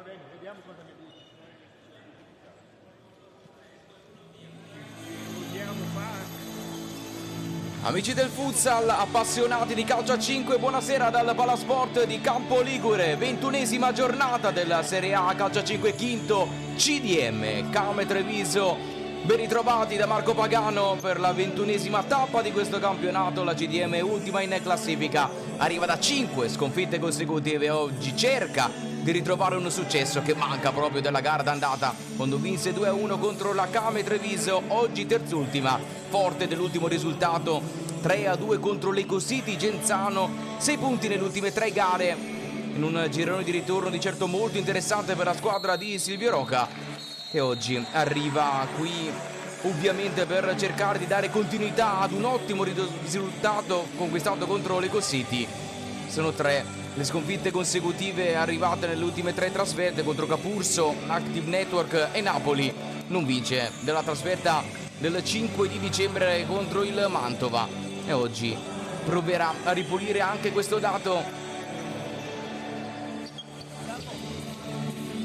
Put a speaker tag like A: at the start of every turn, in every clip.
A: Va bene, vediamo cosa mi dici. Vogliamo fare.
B: Amici del futsal, appassionati di calcio a 5, buonasera dal Palasport di Campo Ligure, 21esima giornata della Serie A calcio a 5 quinto CDM, Came Treviso, ben ritrovati da Marco Pagano per la 21esima tappa di questo campionato. La CDM è ultima in classifica, arriva da 5 sconfitte consecutive e oggi cerca di ritrovare un successo che manca proprio della gara d'andata quando vinse 2-1 contro la Came Treviso, oggi terzultima, forte dell'ultimo risultato 3-2 contro l'Eco City Genzano, 6 punti nelle ultime 3 gare in un girone di ritorno di certo molto interessante per la squadra di Silvio Roca, che oggi arriva qui ovviamente per cercare di dare continuità ad un ottimo risultato conquistato contro l'Eco City. Sono 3 le sconfitte consecutive arrivate nelle ultime 3 trasferte contro Capurso, Active Network e Napoli. Non vince della trasferta del 5 di dicembre contro il Mantova e oggi proverà a ripulire anche questo dato.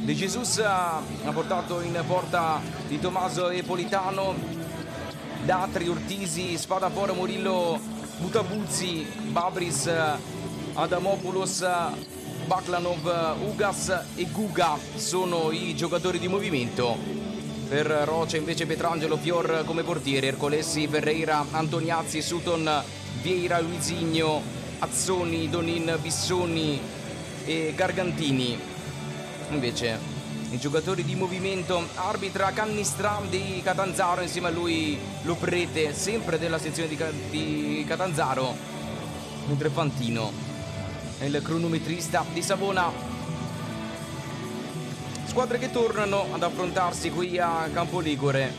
B: De Jesus ha portato in porta di Tommaso e Politano, Datri, Ortisi, Spadafora, Murillo, Butabuzzi, Babris, Adamopoulos, Baklanov, Ugas e Guga sono i giocatori di movimento. Per Rocia invece Petrangelo, Fior come portieri, Ercolessi, Ferreira, Antoniazzi, Sutton, Vieira, Luisigno, Azzoni, Donin, Bissoni e Gargantini. Invece i giocatori di movimento, arbitra Cannistra di Catanzaro, insieme a lui Loprete, sempre della sezione di Catanzaro, mentre Fantino è il cronometrista di Savona. Squadre che tornano ad affrontarsi qui a Campo Ligure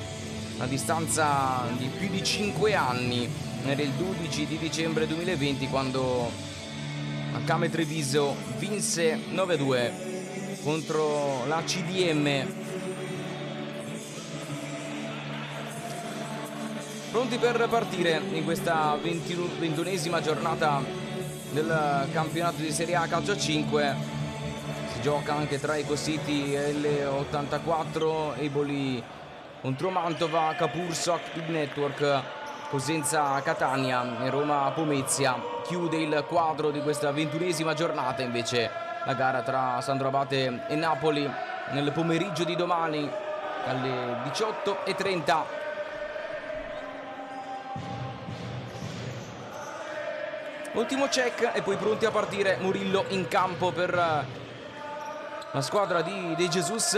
B: a distanza di più di 5 anni. Era il 12 di dicembre 2020 quando la Came Treviso vinse 9-2 contro la CDM. Pronti per partire in questa 21esima giornata del campionato di Serie A calcio a 5. Si gioca anche tra Eco City e L84, Eboli contro Mantova, Capurso, Active Network, Cosenza Catania e Roma Pomezia. Chiude il quadro di questa 21esima giornata invece la gara tra Sandro Abate e Napoli nel pomeriggio di domani alle 18:30. Ultimo check e poi pronti a partire. Murillo in campo per la squadra di De Jesus.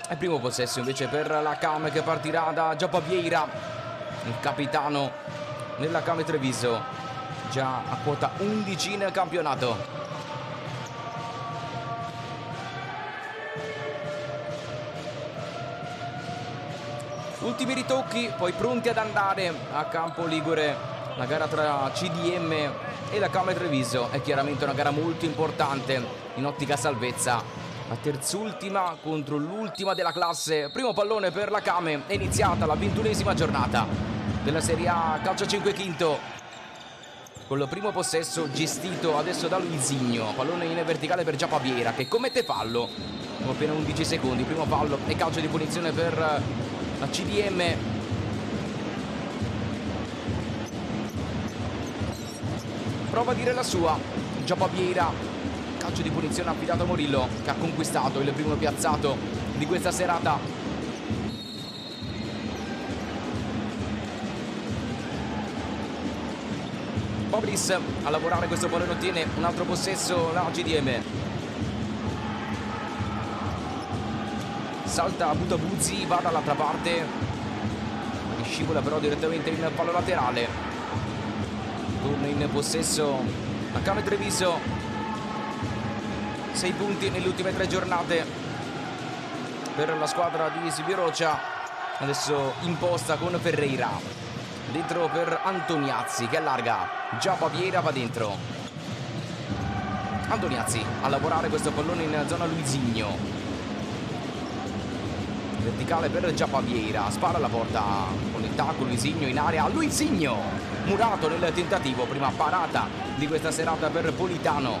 B: E primo possesso invece per la Came che partirà da Giappa Vieira, il capitano nella Came Treviso, già a quota 11 nel campionato. Ultimi ritocchi, poi pronti ad andare a Campo Ligure. La gara tra CDM e la Came Treviso è chiaramente una gara molto importante in ottica salvezza. La terzultima contro l'ultima della classe. Primo pallone per la Came, è iniziata la 21esima giornata della Serie A calcio 5 quinto. Con il primo possesso gestito adesso da Luisigno. Pallone in verticale per Giappa Vieira che commette fallo. Sono appena 11 secondi, primo fallo e calcio di punizione per la CDM. Prova a dire la sua Giappa Vieira, calcio di punizione affidato a Murillo che ha conquistato il primo piazzato di questa serata. Pobris a lavorare, questo pallone ottiene un altro possesso la CDM. Salta Butabuzzi, va dall'altra parte, scivola però direttamente in fallo laterale. Torna in possesso la Came Treviso, 6 punti nelle ultime 3 giornate per la squadra di Silvio Rocia. Adesso imposta con Ferreira, dentro per Antoniazzi che allarga, Giappa Vieira va dentro. Antoniazzi a lavorare questo pallone in zona Luisigno. Verticale per Giappa Vieira, spara alla porta con il tacco Luisigno in area, Luisigno murato nel tentativo, prima parata di questa serata per Politano.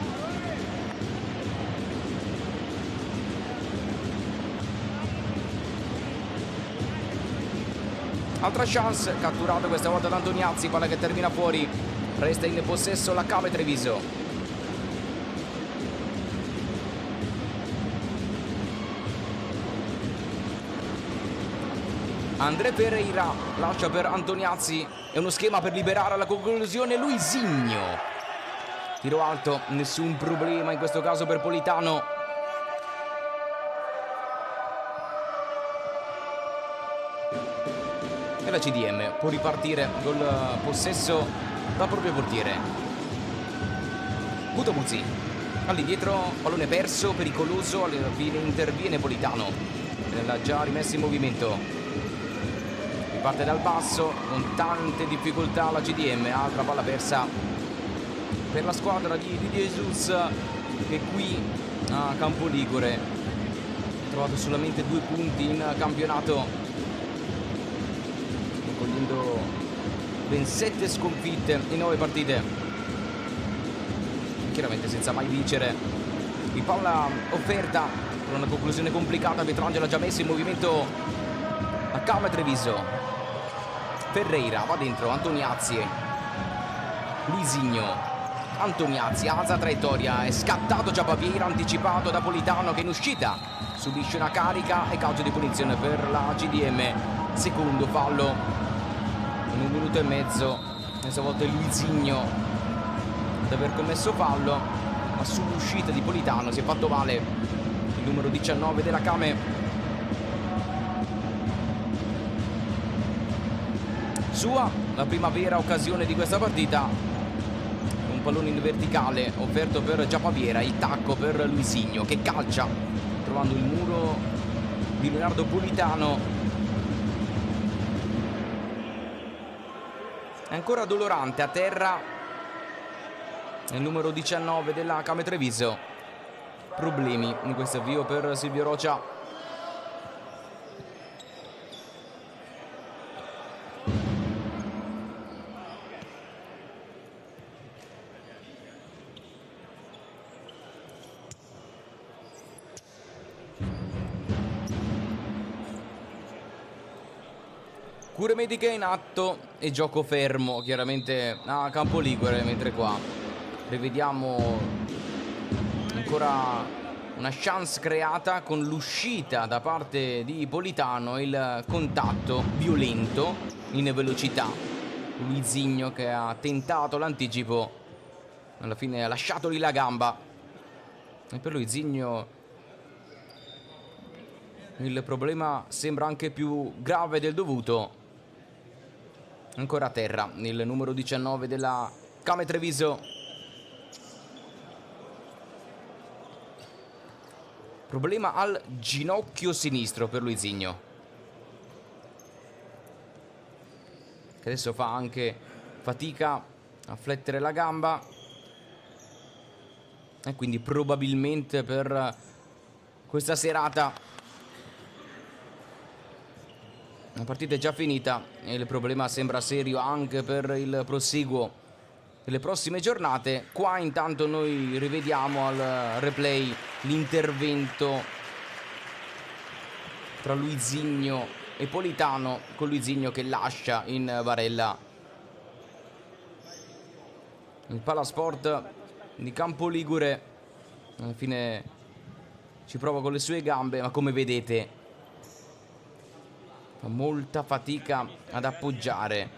B: Altra chance, catturato questa volta da Antoniazzi, palla che termina fuori, resta in possesso la Cave Treviso. André Ferreira lascia per Antoniazzi, è uno schema per liberare alla conclusione Luisinho. Tiro alto, nessun problema in questo caso per Politano. E la CDM può ripartire col possesso dal proprio portiere. Butobuzzi all'indietro, pallone perso, pericoloso, alla fine interviene Politano, l'ha già rimessa in movimento, riparte dal basso con tante difficoltà la CDM. Altra palla persa per la squadra di Jesus, che qui a Campoligure ha trovato solamente 2 punti in campionato, cogliendo ben 7 sconfitte in 9 partite, chiaramente senza mai vincere. Il palla offerta con una conclusione complicata, Pietrangelo ha già messo in movimento a Cave Treviso. Ferreira va dentro, Antoniazzi, Luisinho, Antoniazzi alza traiettoria, è scattato Giapaviera, anticipato da Politano che in uscita subisce una carica e calcio di punizione per la CDM. Secondo fallo in 1 minuto e mezzo, questa volta è Luisinho ad aver commesso fallo, ma sull'uscita di Politano si è fatto male il numero 19 della Came. Sua la prima vera occasione di questa partita, un pallone in verticale offerto per Giapaviera, il tacco per Luisinho che calcia trovando il muro di Leonardo Politano. È ancora Dolorante a terra, il numero 19 della Cave Treviso. Problemi in questo avvio per Silvio Rocia. Cure mediche in atto e gioco fermo chiaramente a Campoligure, mentre qua rivediamo ancora una chance creata con l'uscita da parte di Politano, il contatto violento in velocità. Luisinho che ha tentato l'anticipo, alla fine ha lasciato lì la gamba, e per Luisinho il problema sembra anche più grave del dovuto. Ancora a terra il numero 19 della Cave Treviso. Problema al ginocchio sinistro per Luisinho, che adesso fa anche fatica a flettere la gamba, e quindi probabilmente per questa serata la partita è già finita e il problema sembra serio anche per il proseguo delle prossime giornate. Qua intanto noi rivediamo al replay l'intervento tra Luisinho e Politano, con Luisinho che lascia in barella il Palasport di Campoligure. Alla fine ci prova con le sue gambe, ma come vedete fa molta fatica ad appoggiare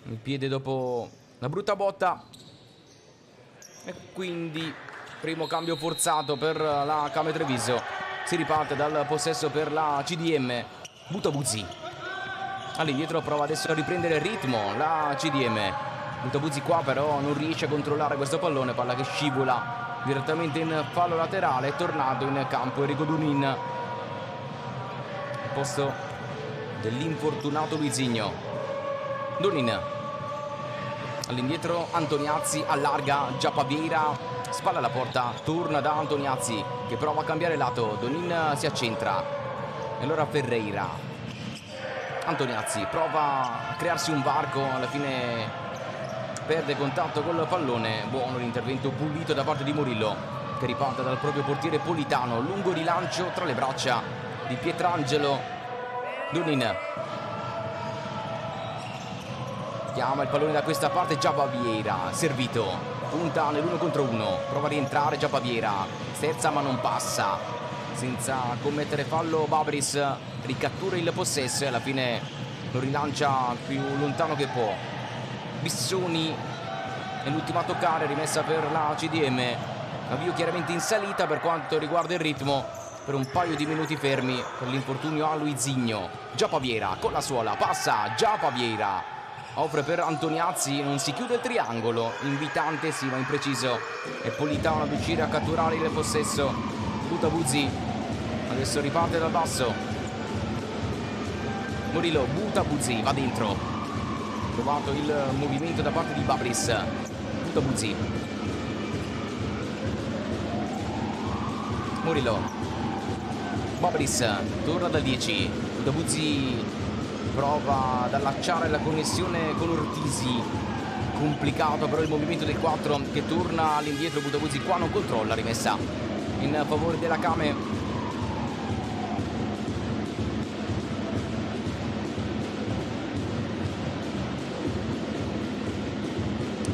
B: il piede dopo la brutta botta, e quindi primo cambio forzato per la Cave Treviso. Si riparte dal possesso per la CDM. Butobuzzi all'indietro, prova adesso a riprendere il ritmo la CDM. Butobuzzi qua però non riesce a controllare questo pallone, palla che scivola direttamente in fallo laterale. È tornato in campo Enrico Dunin posto dell'infortunato Luisinho. Dunin all'indietro, Antoniazzi allarga, Giapaviera spalla alla porta, torna da Antoniazzi che prova a cambiare lato, Dunin si accentra e allora Ferreira. Antoniazzi prova a crearsi un varco, alla fine perde contatto col pallone. Buono l'intervento pulito da parte di Murillo, che riparte dal proprio portiere Politano. Lungo rilancio tra le braccia di Pietrangelo, Donin chiama il pallone da questa parte, Giappa Vieira, servito, punta nell'1 contro 1, prova a rientrare Giappa Vieira, sterza ma non passa, senza commettere fallo Babris ricattura il possesso e alla fine lo rilancia più lontano che può. Bissoni è l'ultima a toccare, rimessa per la CDM, avvio chiaramente in salita per quanto riguarda il ritmo, per un paio di minuti fermi per l'infortunio a Luizinho. Giappa Vieira con la suola, passa Giappa Vieira, offre per Antoniazzi, non si chiude il triangolo, invitante sì ma impreciso, e Politano a riuscire a catturare il possesso. Butabuzzi adesso riparte dal basso, Murillo, Butabuzzi va dentro, trovato il movimento da parte di Babris. Butabuzzi, Murillo, Babris torna dal 10, Butabuzzi prova ad allacciare la connessione con Ortisi, complicato però il movimento del 4 che torna all'indietro. Butabuzzi qua non controlla, rimessa in favore della Kame.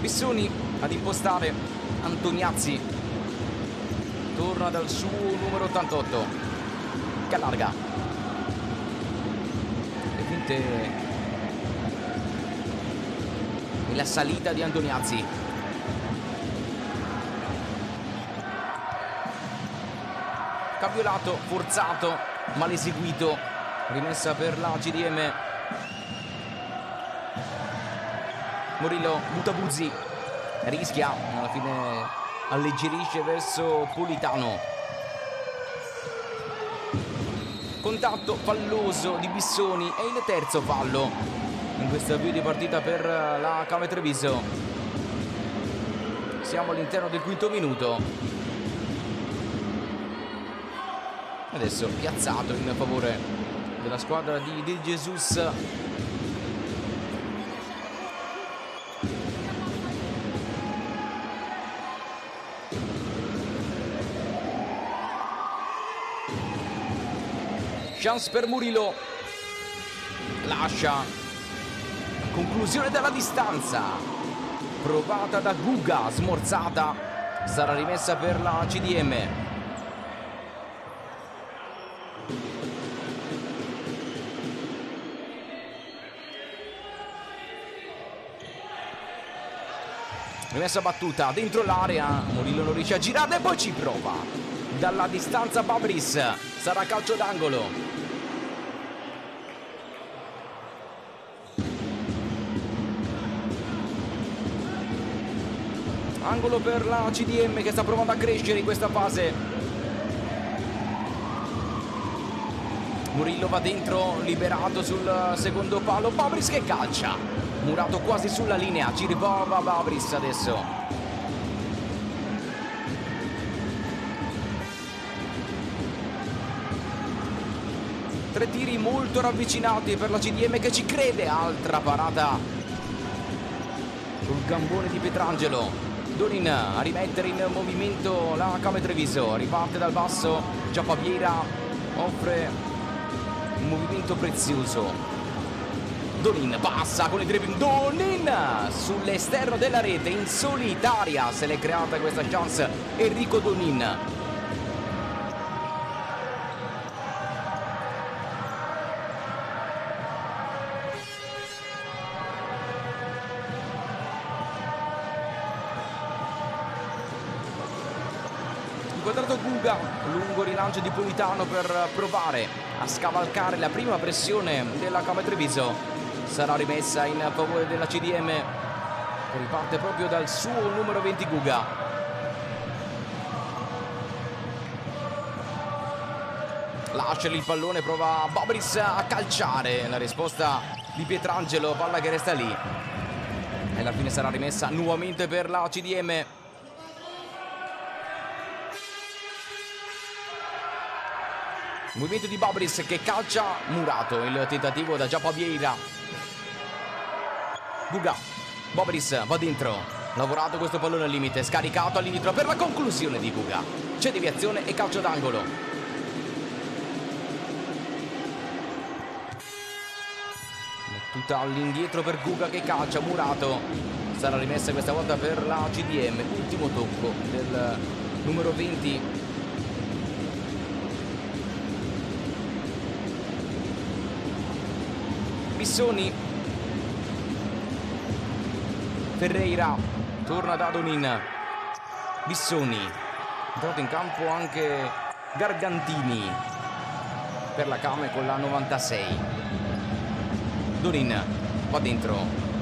B: Bissoni ad impostare, Antoniazzi torna dal suo numero 88 che allarga e la salita di Antoniazzi. Caviolato, forzato, mal eseguito, rimessa per la CDM. Murillo, Butabuzzi rischia, alla fine alleggerisce verso Politano. Contatto falloso di Bissoni e il terzo fallo in questo avvio di partita per la Kame Treviso. Siamo all'interno del quinto minuto. Adesso piazzato in favore della squadra di De Jesus. Chance per Murillo, lascia, conclusione dalla distanza, provata da Guga, smorzata, sarà rimessa per la CDM. Rimessa battuta dentro l'area, Murillo non riesce a girare e poi ci prova. Dalla distanza Babris, sarà calcio d'angolo. Angolo per la CDM che sta provando a crescere in questa fase. Murillo va dentro, liberato sul secondo palo. Babris che calcia, murato quasi sulla linea, ci riprova Babris adesso. Tre tiri molto ravvicinati per la CDM che ci crede. Altra parata sul gambone di Pietrangelo. Donin a rimettere in movimento la Kame Treviso, riparte dal basso, Giappa Vieira offre un movimento prezioso. Donin passa con il dribbling, Donin sull'esterno della rete, in solitaria se l'è creata questa chance Enrico Donin. Inquadrato Guga, lungo rilancio di Politano per provare a scavalcare la prima pressione della Kame Treviso. Sarà rimessa in favore della CDM che riparte proprio dal suo numero 20 Guga. Lascia il pallone, prova Babris a calciare, la risposta di Pietrangelo, palla che resta lì e alla fine sarà rimessa nuovamente per la CDM. Movimento di Babris che calcia, murato il tentativo da Giappa Vieira. Guga, Babris va dentro, lavorato questo pallone al limite, scaricato all'indietro per la conclusione di Guga. C'è deviazione e calcio d'angolo. Battuta all'indietro per Guga che calcia, Murato. Sarà rimessa questa volta per la CDM. Ultimo tocco del numero 20. Bissoni. Ferreira. Torna da Donin. Bissoni. Entrato in campo anche Gargantini per la Came con la 96. Donin va dentro,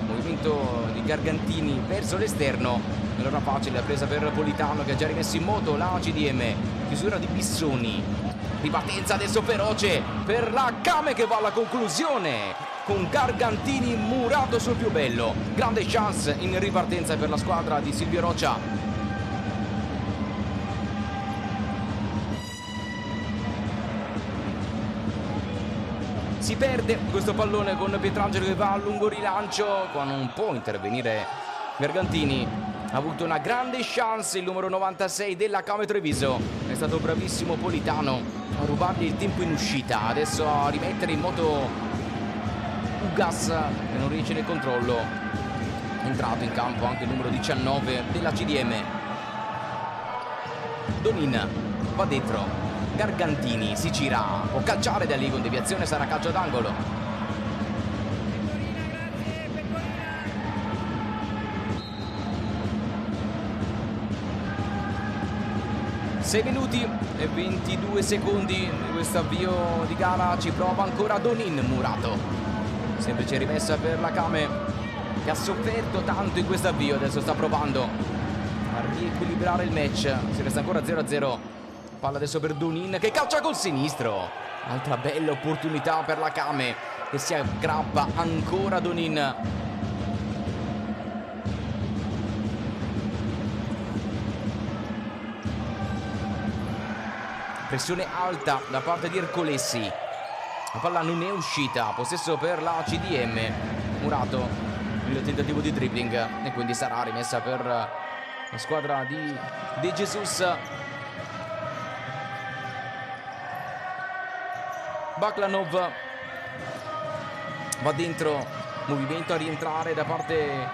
B: movimento di Gargantini verso l'esterno, allora facile, la presa per Politano che ha già rimesso in moto la CDM, chiusura di Bissoni, ripartenza adesso feroce per la Came che va alla conclusione con Gargantini, Murato sul più bello, grande chance in ripartenza per la squadra di Silvio Roccia. Si perde questo pallone con Pietrangelo che va a lungo rilancio, qua non può intervenire Gargantini, ha avuto una grande chance il numero 96 della Came Treviso, è stato bravissimo Politano a rubargli il tempo in uscita, adesso a rimettere in moto Ugas che non riesce nel controllo, è entrato in campo anche il numero 19 della CDM, Donin va dentro, Gargantini si gira, può calciare da lì con deviazione, sarà calcio d'angolo. Sei minuti e 22 secondi di questo avvio di gara, ci prova ancora Donin, Murato. Semplice rimessa per la Came che ha sofferto tanto in questo avvio, adesso sta provando a riequilibrare il match, si resta ancora 0-0. Palla adesso per Donin che calcia col sinistro, altra bella opportunità per la Came che si aggrappa ancora Donin. Pressione alta da parte di Ercolessi, la palla non è uscita, possesso per la CDM, Murato il tentativo di dribbling e quindi sarà rimessa per la squadra di De Jesus. Baklanov va dentro, movimento a rientrare da parte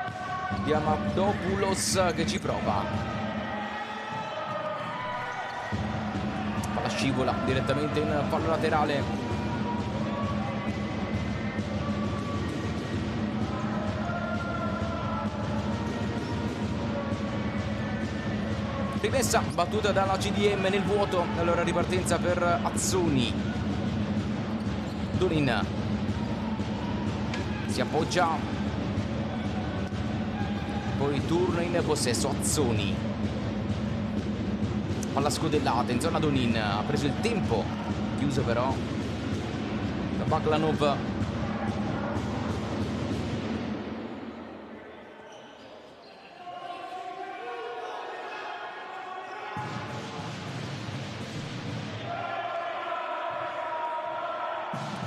B: di Amadopoulos che ci prova, palla scivola direttamente in fallo laterale. Rimessa battuta dalla CDM nel vuoto, allora ripartenza per Azzoni. Donin si appoggia, poi turno in possesso Azzoni, palla scodellata in zona Donin, ha preso il tempo, chiuso però da Baklanov.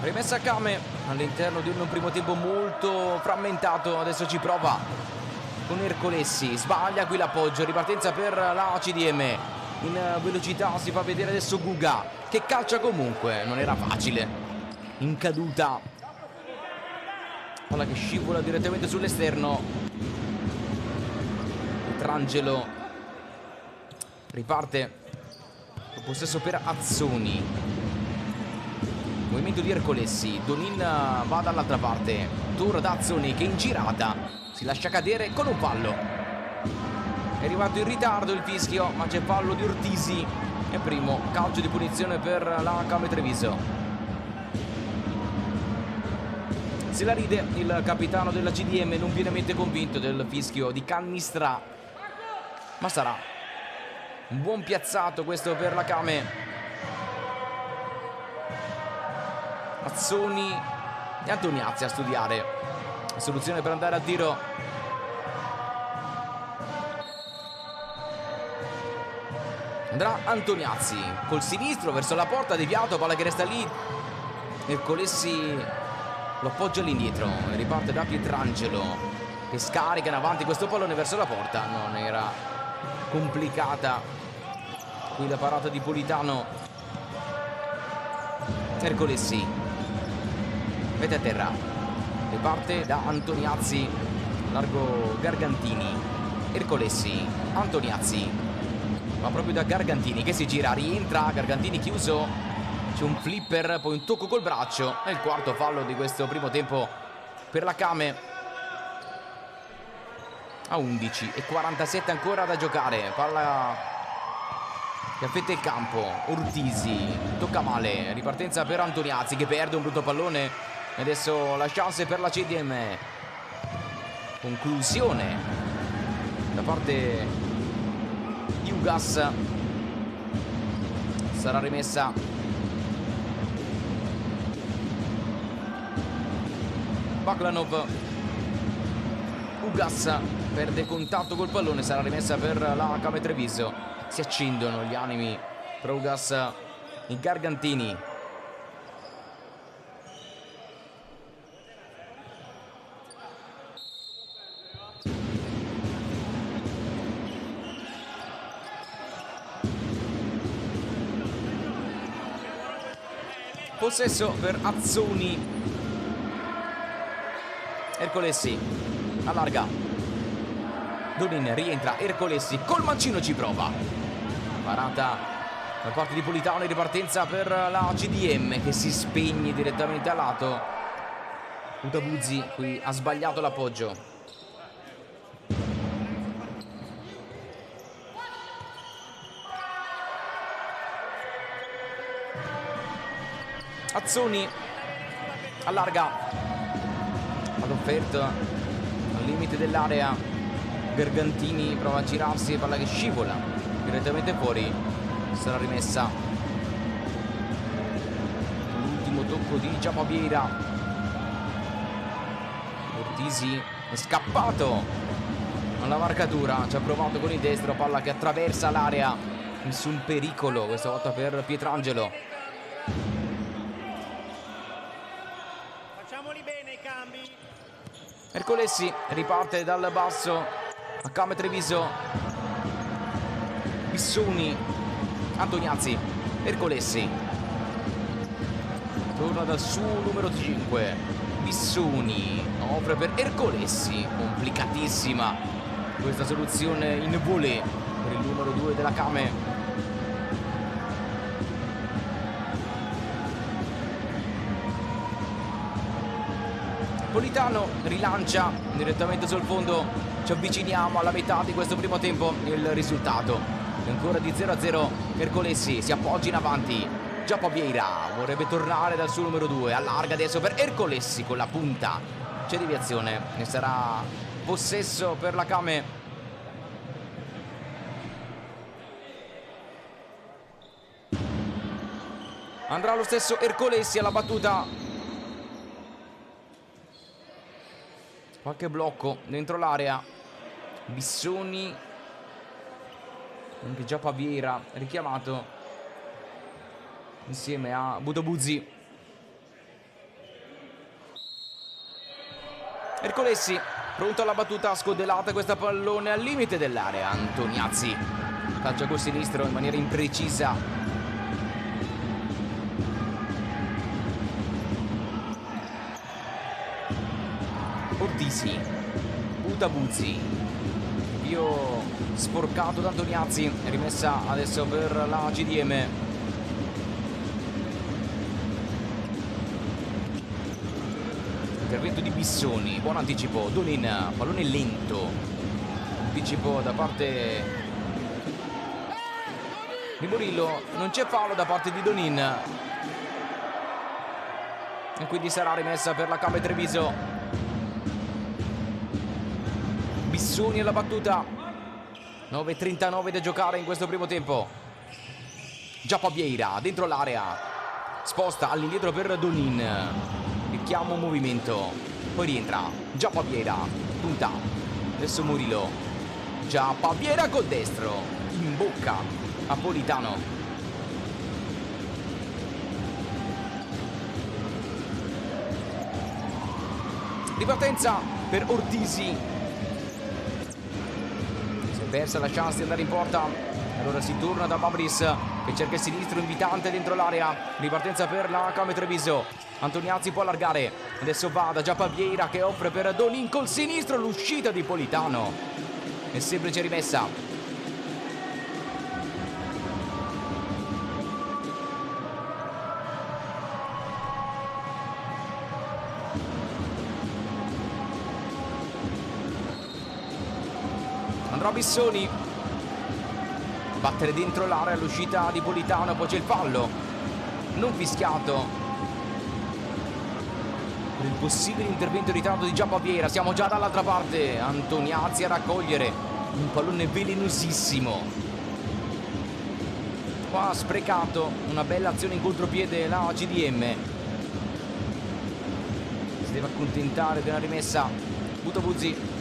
B: Rimessa Came all'interno di un primo tempo molto frammentato, adesso ci prova con Ercolessi, sbaglia qui l'appoggio, ripartenza per la CDM, in velocità si fa vedere adesso Guga che calcia comunque, non era facile, in caduta, palla che scivola direttamente sull'esterno, Pietrangelo riparte, possesso per Azzoni. Movimento di Ercolessi, Donin va dall'altra parte, tour da Azzoni che in girata si lascia cadere con un fallo. È arrivato in ritardo il fischio, ma c'è fallo di Ortisi e primo calcio di punizione per la Came Treviso. Se la ride il capitano della CDM, non pienamente convinto del fischio di Cannistra, ma sarà un buon piazzato questo per la Came. Azzoni e Antoniazzi a studiare soluzione per andare a tiro. Andrà Antoniazzi col sinistro verso la porta, deviato, palla che resta lì, Ercolessi lo appoggia all'indietro e riparte da Pietrangelo che scarica in avanti questo pallone verso la porta, non era complicata qui la parata di Politano. Ercolessi mette a terra, Riparte da Antoniazzi, largo Gargantini, Ercolessi, Antoniazzi, ma proprio da Gargantini che si gira, rientra, Gargantini chiuso, c'è un flipper, poi un tocco col braccio, è il quarto fallo di questo primo tempo per la Kame. A 11 e 47 ancora da giocare, palla che affetta il campo, Ortisi, tocca male, ripartenza per Antoniazzi che perde un brutto pallone e adesso la chance per la CDM. Conclusione da parte di Ugas, sarà rimessa Baklanov. Ugas perde contatto col pallone, sarà rimessa per la Kame Treviso. Si accendono gli animi per Ugas in Gargantini. Possesso per Azzoni. Ercolessi allarga, Donin rientra, Ercolessi col mancino ci prova, parata da parte di Politano in ripartenza per la CDM che si spegne direttamente a lato. Utabuzzi qui ha sbagliato l'appoggio. Azzoni allarga, all'offerta al limite dell'area, Gargantini prova a girarsi, palla che scivola direttamente fuori, sarà rimessa. L'ultimo tocco di Giampabiera, Ortisi è scappato alla marcatura, ci ha provato con il destro, palla che attraversa l'area, nessun pericolo questa volta per Pietrangelo. Ercolessi riparte dal basso, a Kame Treviso, Bissoni, Antoniazzi, Ercolessi torna dal suo numero 5, Bissoni offre per Ercolessi, complicatissima questa soluzione in volée per il numero 2 della Kame. Politano rilancia direttamente sul fondo, ci avviciniamo alla metà di questo primo tempo, il risultato è ancora di 0-0, Ercolessi si appoggia in avanti, Giampabiera vorrebbe tornare dal suo numero 2, allarga adesso per Ercolessi con la punta, c'è deviazione e sarà possesso per la Kame. Andrà lo stesso Ercolessi alla battuta. Qualche blocco dentro l'area, Bissoni, anche Giampabiera richiamato insieme a Budobuzzi. Ercolessi pronto alla battuta, scodellata questa pallone al limite dell'area, Antoniazzi calcia col sinistro in maniera imprecisa. Ortisi, Utabuzzi, invio sporcato da Antoniazzi, rimessa adesso per la CDM. Intervento di Bissoni, buon anticipo, Donin, pallone lento, anticipo da parte di Murillo, non c'è fallo da parte di Donin e quindi sarà rimessa per la Kame Treviso. Bissoni alla battuta, 9:39 da giocare in questo primo tempo. Giampabiera dentro l'area, sposta all'indietro per Donin, richiamo un movimento, poi rientra Giampabiera, punta adesso Murillo, Giampabiera col destro, in bocca a Politano. Ripartenza per Ortisi, persa la chance di andare in porta, allora si torna da Babris che cerca il sinistro invitante dentro l'area, ripartenza per la Kame Treviso, Antoniazzi può allargare, adesso va da Giappa Vieira che offre per Donin col sinistro, l'uscita di Politano è semplice rimessa. Andrà Bissoni, battere dentro l'area, l'uscita di Politano, poi c'è il fallo non fischiato per il possibile intervento in ritardo di Giappa Vieira. Siamo già dall'altra parte, Antoniazzi a raccogliere un pallone velenosissimo. Qua ha sprecato una bella azione in contropiede la CDM, si deve accontentare di una rimessa. Butabuzzi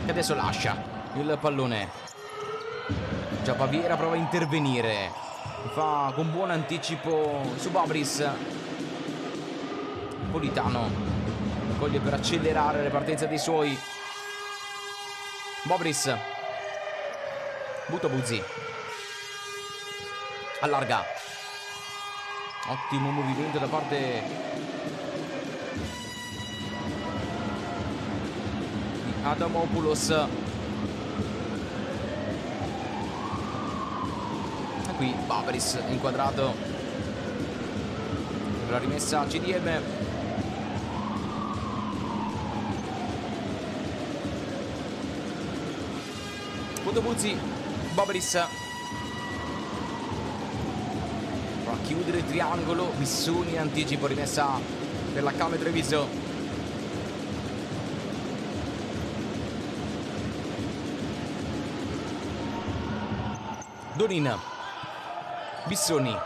B: che adesso lascia il pallone. Giappa Vieira prova a intervenire, fa con buon anticipo su Babris. Politano coglie per accelerare le partenze dei suoi. Babris, Butabuzzi allarga, ottimo movimento da parte Adamopoulos. E qui Babris inquadrato per la rimessa CDM. Butabuzzi, Babris va a chiudere il triangolo. Bissoni anticipo, rimessa per la Came Treviso. Donin, Bissoni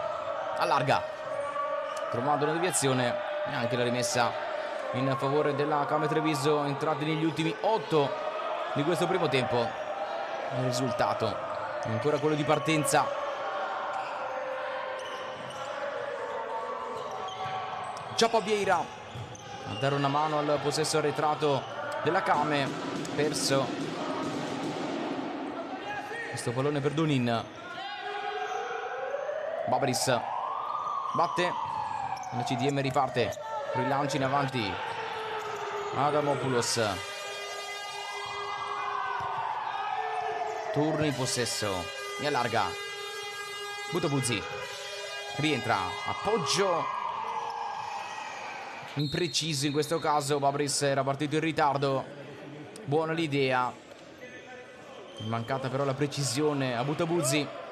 B: allarga, trovando una deviazione e anche la rimessa in favore della Came Treviso, entrati negli ultimi 8 di questo primo tempo. Il risultato è ancora quello di partenza. Giappa Vieira a dare una mano al possesso arretrato della Came, perso questo pallone per Donin. Babris batte, la CDM riparte, rilancio in avanti. Adamopoulos turno in possesso e allarga. Butabuzzi rientra, appoggio impreciso in questo caso. Babris era partito in ritardo, buona l'idea, mancata però la precisione a Butabuzzi.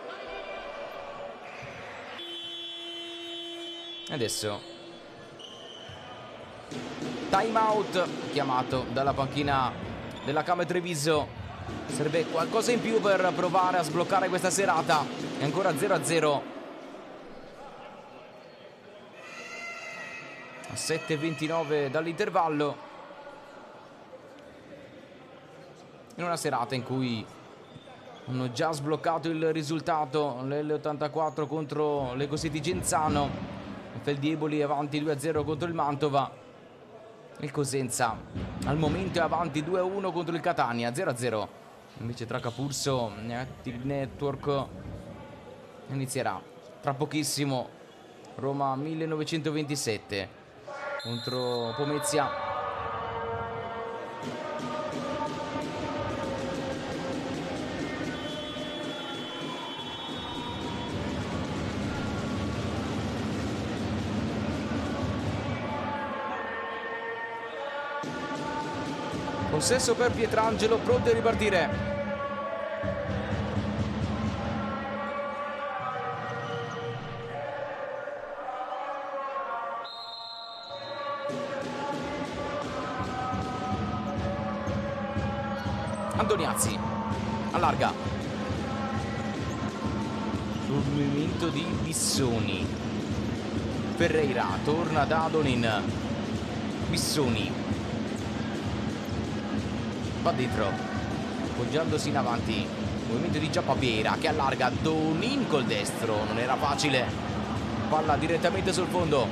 B: Adesso time out chiamato dalla panchina della Came Treviso. Serve qualcosa in più per provare a sbloccare questa serata. È ancora 0-0 a 7:29 dall'intervallo, in una serata in cui hanno già sbloccato il risultato l'L84 contro l'Ecocity Genzano, il Feldieboli avanti 2-0 contro il Mantova, il Cosenza al momento è avanti 2-1 contro il Catania, 0-0 invece tra Capurso e Active Network. Inizierà tra pochissimo Roma 1927 contro Pomezia. Possesso per Pietrangelo, pronto a ripartire. Antoniazzi allarga, sul movimento di Bissoni. Ferreira torna da Donin. Bissoni va dentro, appoggiandosi in avanti. Movimento di Giappa Vieira che allarga. Donin col destro, non era facile. Palla direttamente sul fondo.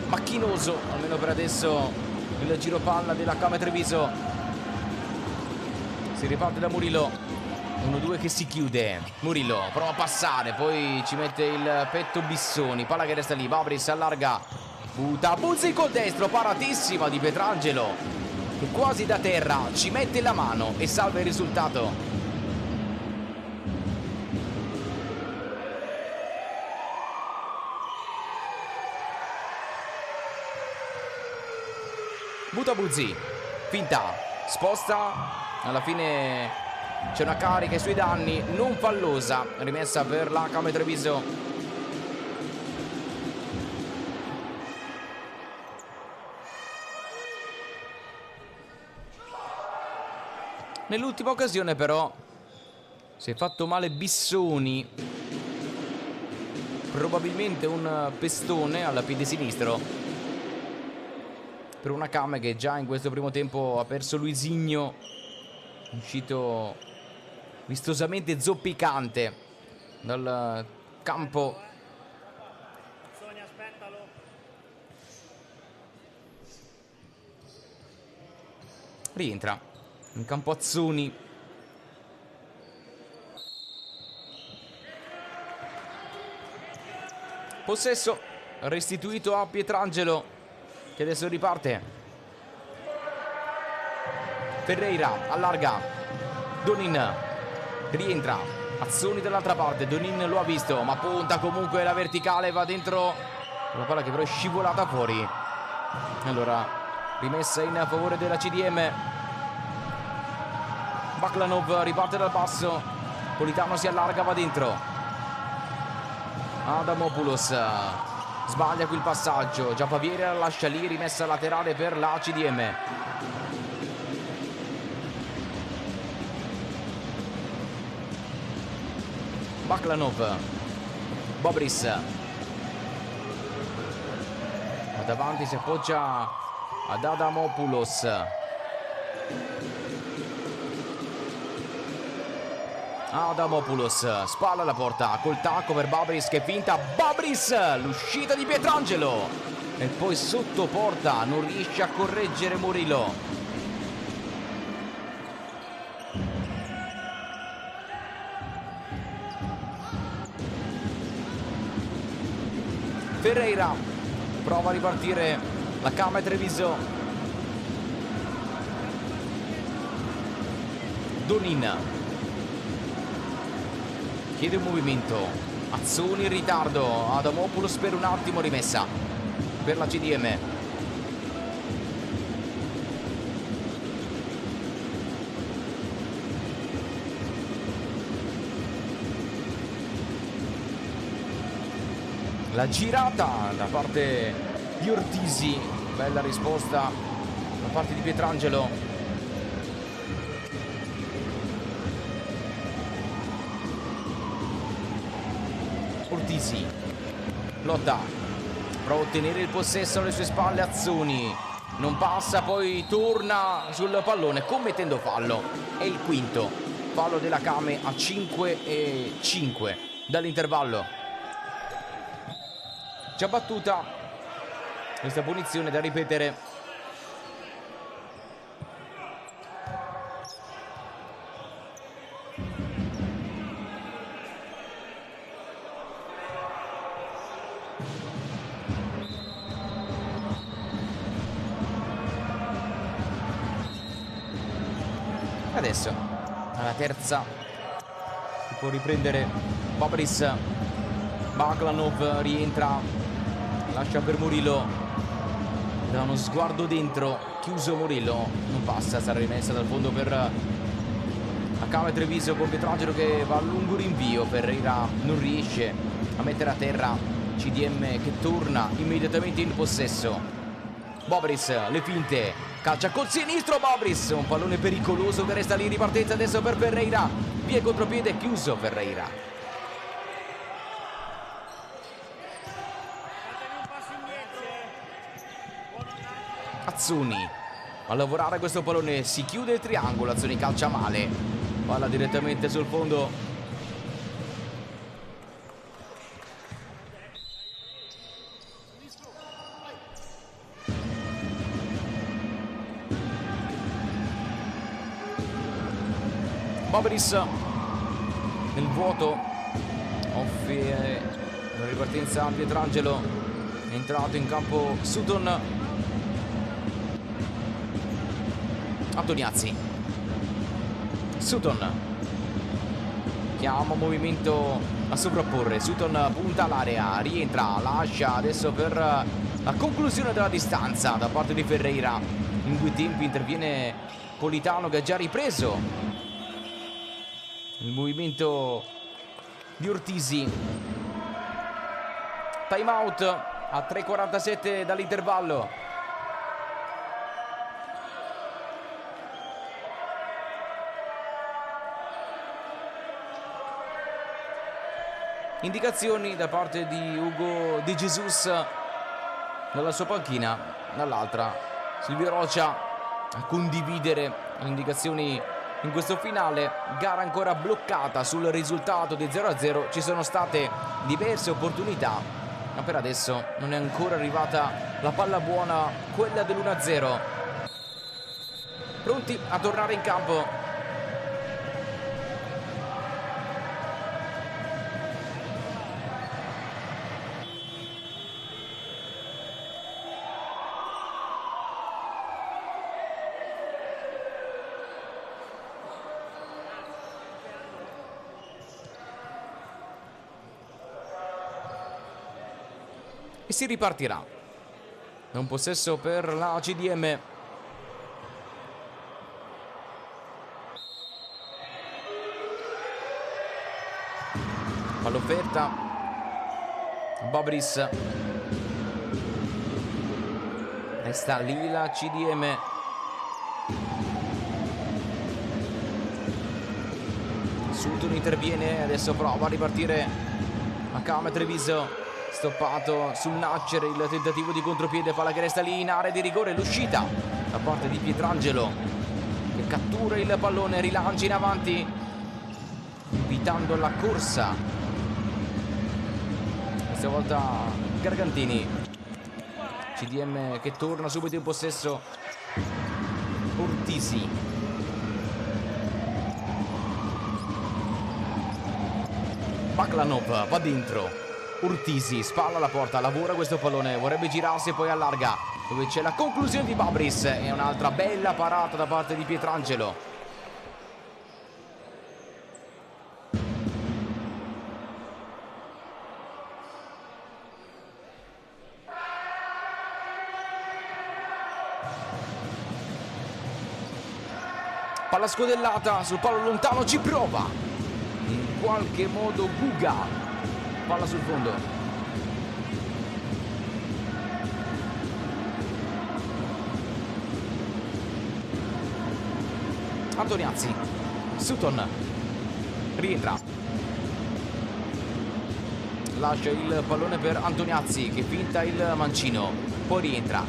B: Macchinoso, almeno per adesso, il giro palla della Came Treviso. Si riparte da Murillo. 1-2 che si chiude. Murillo prova a passare, poi ci mette il petto Bissoni, palla che resta lì. Babris allarga, butta Buzzi col destro, paratissima di Pietrangelo, che quasi da terra ci mette la mano e salva il risultato. Butta Buzzi, finta, sposta, alla fine c'è una carica ai suoi danni, non fallosa, rimessa per la Camere Treviso. Nell'ultima occasione però si è fatto male Bissoni, probabilmente un pestone al piede sinistro per una Came che già in questo primo tempo ha perso Luisigno, uscito vistosamente zoppicante dal campo. Rientra in campo Azzoni. Possesso restituito a Pietrangelo, che adesso riparte. Ferreira allarga, Donin rientra, Azzoni dall'altra parte, Donin lo ha visto, ma punta comunque la verticale, va dentro una palla che però è scivolata fuori. Allora rimessa in favore della CDM. Baklanov riparte dal basso, Politano si allarga, va dentro. Adamopoulos sbaglia qui il passaggio, Giampavieri la lascia lì, rimessa laterale per la CDM. Baklanov, Bobris, ma davanti si appoggia ad Adamopoulos. Adamopoulos spalla alla porta col tacco per Babris che finta, Babris, l'uscita di Pietrangelo e poi sotto porta non riesce a correggere Murillo. Ferreira prova a ripartire la Camere Treviso. Donin chiede un movimento, Azzoni in ritardo, Adamopoulos per un attimo, rimessa per la CDM. La girata da parte di Ortisi, bella risposta da parte di Pietrangelo. Ortisi lotta, prova a ottenere il possesso alle sue spalle, Azzoni non passa, poi torna sul pallone commettendo fallo. È il quinto fallo della Came a 5-5 dall'intervallo. Già battuta questa punizione da ripetere. Adesso alla terza si può riprendere Babris. Baklanov rientra, lascia per Murillo, da uno sguardo dentro, chiuso Murillo, non passa, sarà rimessa dal fondo per la Camere Treviso con Pietrangelo che va a lungo rinvio. Ferreira non riesce a mettere a terra, CDM che torna immediatamente in possesso. Babris, le finte, calcia col sinistro Babris, un pallone pericoloso che resta lì in ripartenza adesso per Ferreira, via contropiede, chiuso Ferreira. Azzoni a lavorare questo pallone, si chiude il triangolo, Azzoni calcia male, palla direttamente sul fondo. Babris nel vuoto, offre una ripartenza a Pietrangelo, è entrato in campo Sutton, Antoniazzi, Sutton chiama movimento a sovrapporre, Sutton punta all'area, rientra, lascia adesso per la conclusione della distanza da parte di Ferreira. In due tempi interviene Politano che ha già ripreso il movimento di Ortisi. Time out a 3:47 dall'intervallo. Indicazioni da parte di Hugo De Jesus dalla sua panchina, dall'altra Silvio Rocha a condividere le indicazioni in questo finale. Gara ancora bloccata sul risultato di 0-0, ci sono state diverse opportunità, ma per adesso non è ancora arrivata la palla buona, quella dell'1-0. Pronti a tornare in campo. E si ripartirà da un possesso per la CDM. Pall'offerta, Babris, resta lì la CDM. Sutton interviene, adesso prova a ripartire Akame Treviso. Stoppato sul nascere il tentativo di contropiede, palla che resta lì in area di rigore, l'uscita da parte di Pietrangelo che cattura il pallone, rilancia in avanti invitando la corsa, questa volta Gargantini. CDM che torna subito in possesso, Ortisi, Baklanov va dentro, Ortisi spalla alla porta, lavora questo pallone, vorrebbe girarsi e poi allarga dove c'è la conclusione di Babris e un'altra bella parata da parte di Pietrangelo. Palla scodellata sul palo lontano, ci prova in qualche modo Guga. Palla sul fondo. Antoniazzi, Sutton rientra, lascia il pallone per Antoniazzi che finta il mancino, poi rientra.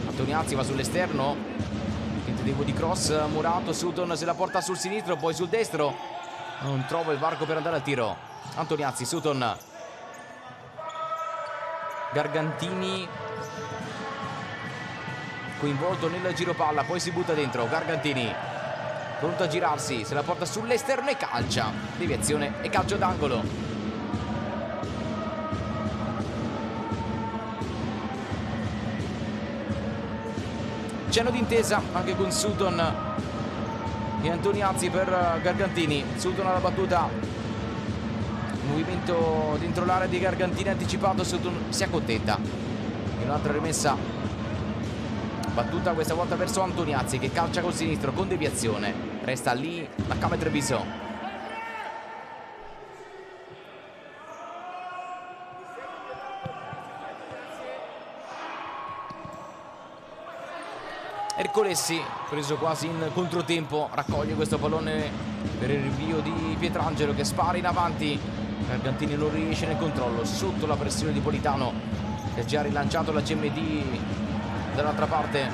B: Antoniazzi va sull'esterno, tentativo di cross murato, Sutton se la porta sul sinistro, poi sul destro. Non trova il varco per andare al tiro. Antoniazzi, Sutton, Gargantini coinvolto nel giro palla, poi si butta dentro. Gargantini pronto a girarsi, se la porta sull'esterno e calcia. Deviazione e calcio d'angolo. Cenno d'intesa anche con Sutton e Antoniazzi per Gargantini. Sutton alla battuta, movimento dentro l'area di Gargantini anticipato, Sutton si accontenta. Un'altra rimessa, battuta questa volta verso Antoniazzi che calcia col sinistro con deviazione, resta lì Akame Treviso. Ercolessi, preso quasi in controtempo, raccoglie questo pallone per il rinvio di Pietrangelo che spara in avanti. Gargantini non riesce nel controllo, sotto la pressione di Politano che ha già rilanciato la CMD dall'altra parte.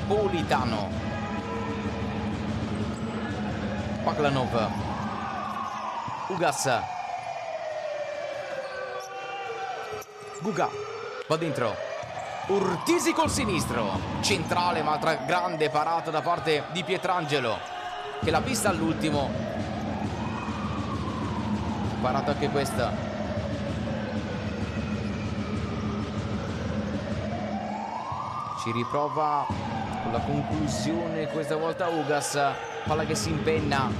B: Politano, Baklanov, Ugas, Guga va dentro, Urtisi col sinistro, centrale, ma altra grande parata da parte di Pietrangelo, che l'ha vista all'ultimo. Parata anche questa. Ci riprova con la conclusione questa volta Ugas, palla che si impenna.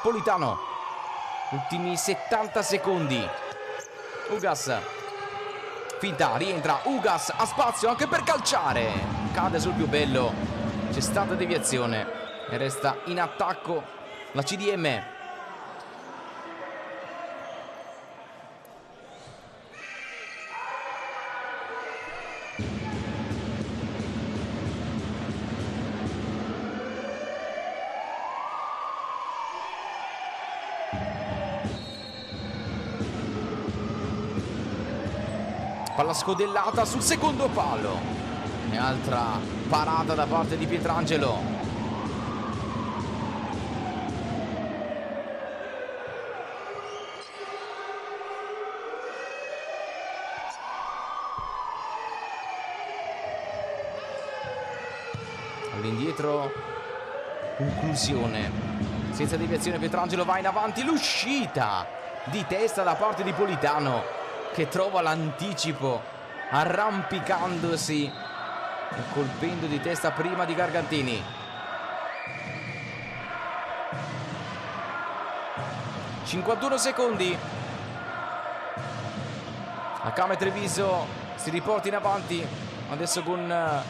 B: Politano, ultimi 70 secondi. Ugas, finta, rientra Ugas, ha spazio anche per calciare, cade sul più bello, c'è stata deviazione e resta in attacco la CDM. Palla scodellata sul secondo palo e altra parata da parte di Pietrangelo. All'indietro, conclusione senza deviazione. Pietrangelo va in avanti, l'uscita di testa da parte di Politano, che trova l'anticipo arrampicandosi e colpendo di testa prima di Gargantini. ...51 secondi. Akame Treviso si riporta in avanti adesso con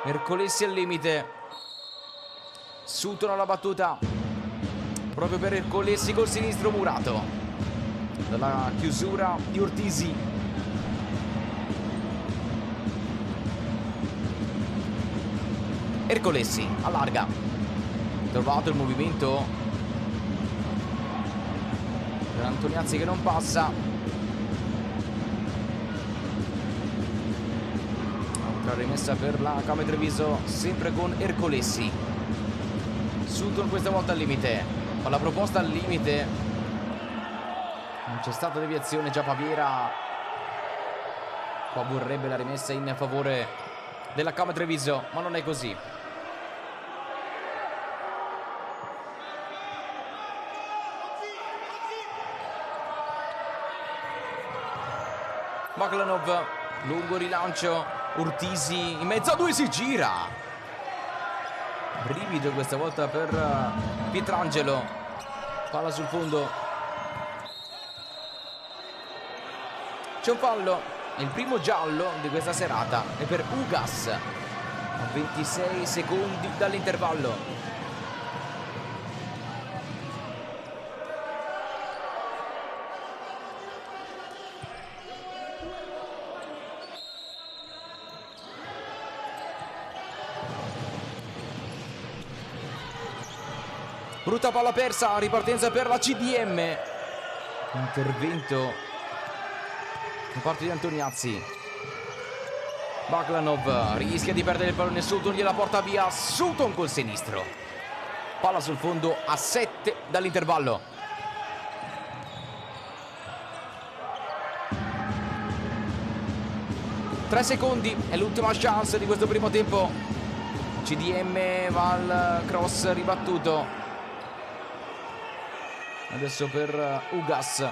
B: Ercolessi al limite. Sutton alla battuta proprio per Ercolessi col sinistro murato. Dalla chiusura di Urtisi. Ercolessi allarga, trovato il movimento per Antoniazzi che non passa. Altra rimessa per la Akame Treviso, sempre con Ercolessi. Sutton questa volta al limite, palla proposta al limite. Non c'è stata deviazione, già Paviera qua vorrebbe la rimessa in favore della Akame Treviso, ma non è così. Baklanov, lungo rilancio, Urtisi in mezzo a due, si gira. Brivido questa volta per Pietrangelo, palla sul fondo. C'è un fallo, il primo giallo di questa serata è per Ugas a 26 secondi dall'intervallo. Brutta palla persa, ripartenza per la CDM. Intervento da parte di Antoniazzi. Baklanov rischia di perdere il pallone. Sutton gliela porta via. Sutton col sinistro. Palla sul fondo a 7 dall'intervallo. Tre secondi è l'ultima chance di questo primo tempo. CDM va al cross ribattuto. Adesso per Ugas,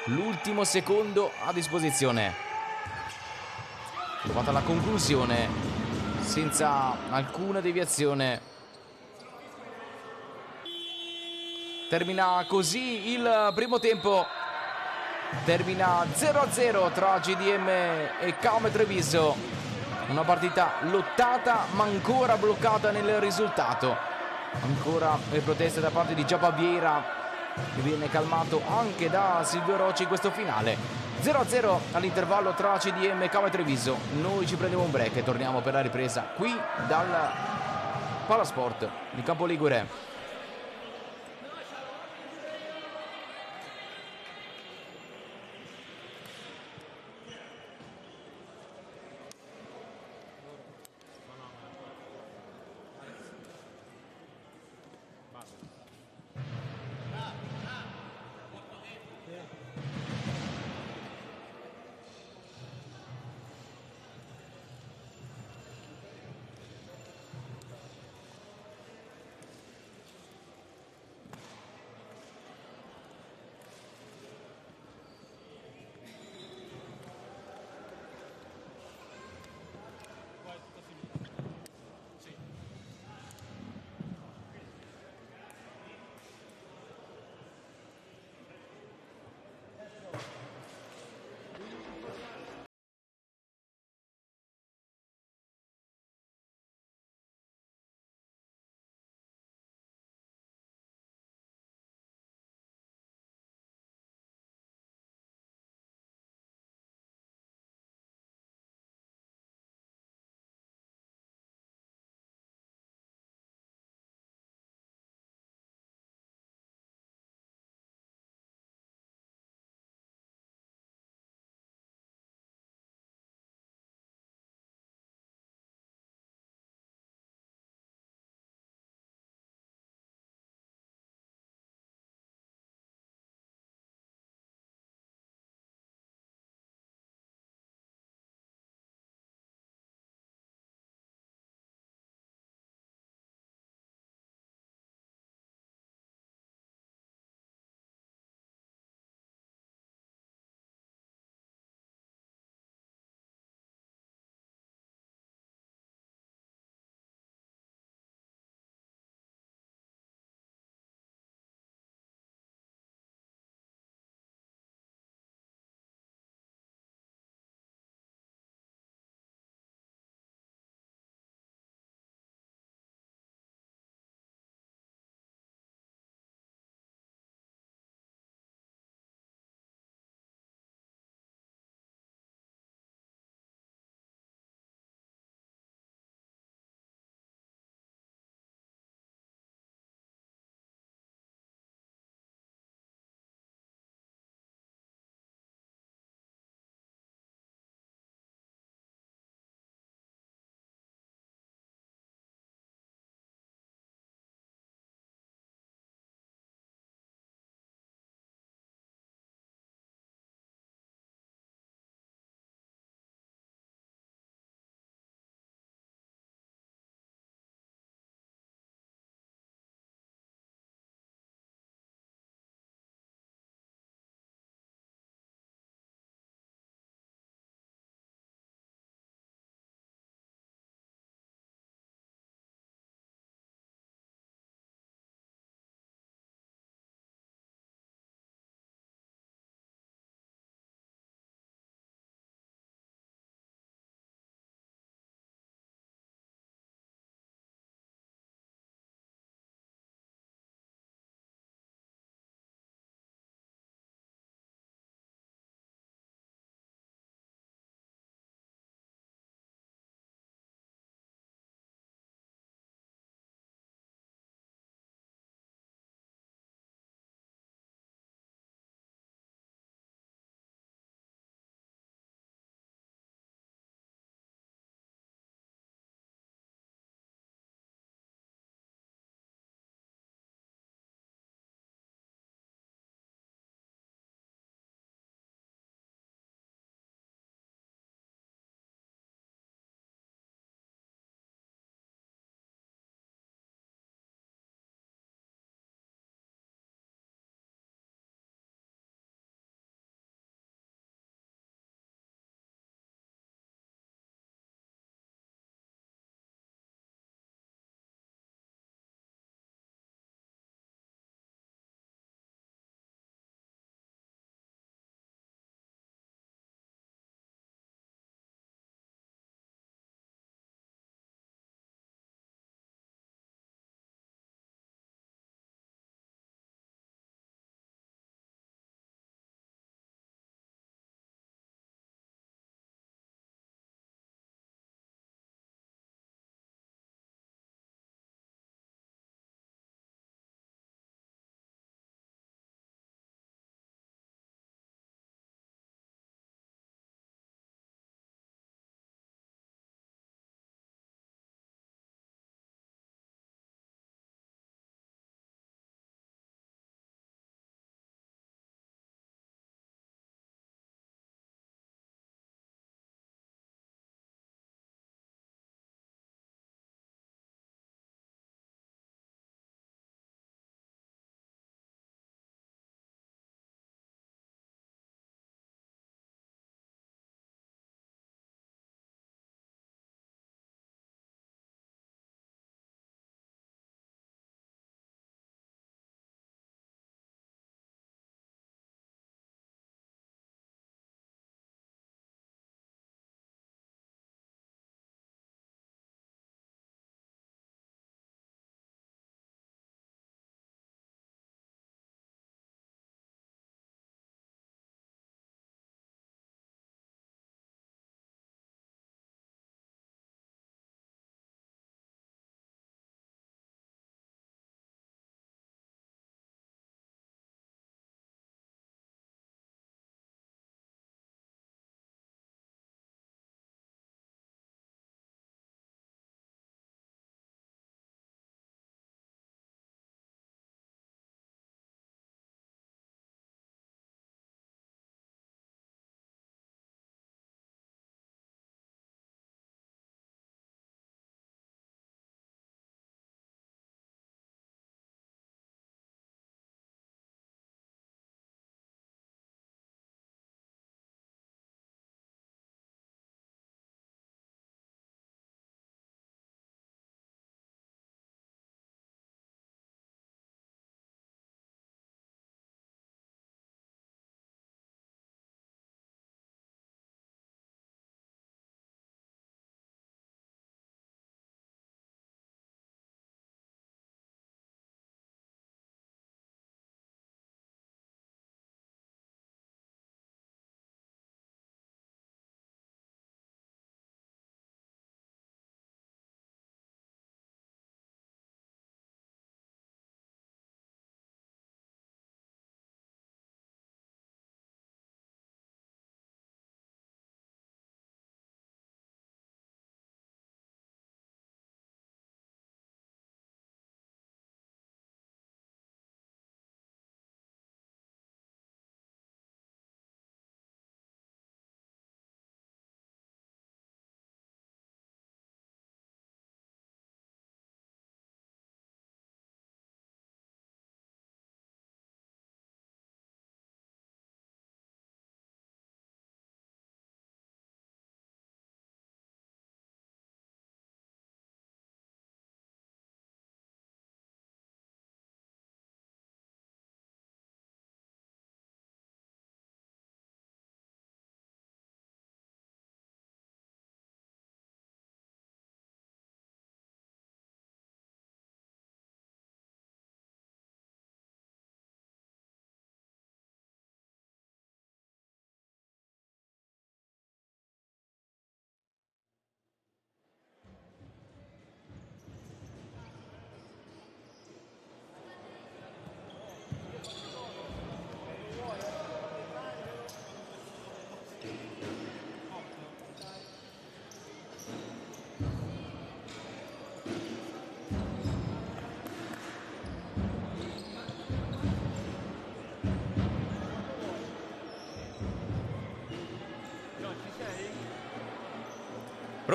B: l'ultimo secondo a disposizione. Trovata la conclusione senza alcuna deviazione. Termina così il primo tempo. Termina 0-0 tra CDM e Akame Treviso. Una partita lottata ma ancora bloccata nel risultato. Ancora le proteste da parte di Giapaviera, che viene calmato anche da Silvio Rocci in questo finale. 0-0 all'intervallo tra CDM e Akame Treviso. Noi ci prendiamo un break e torniamo per la ripresa qui dal Palasport di Campo Ligure.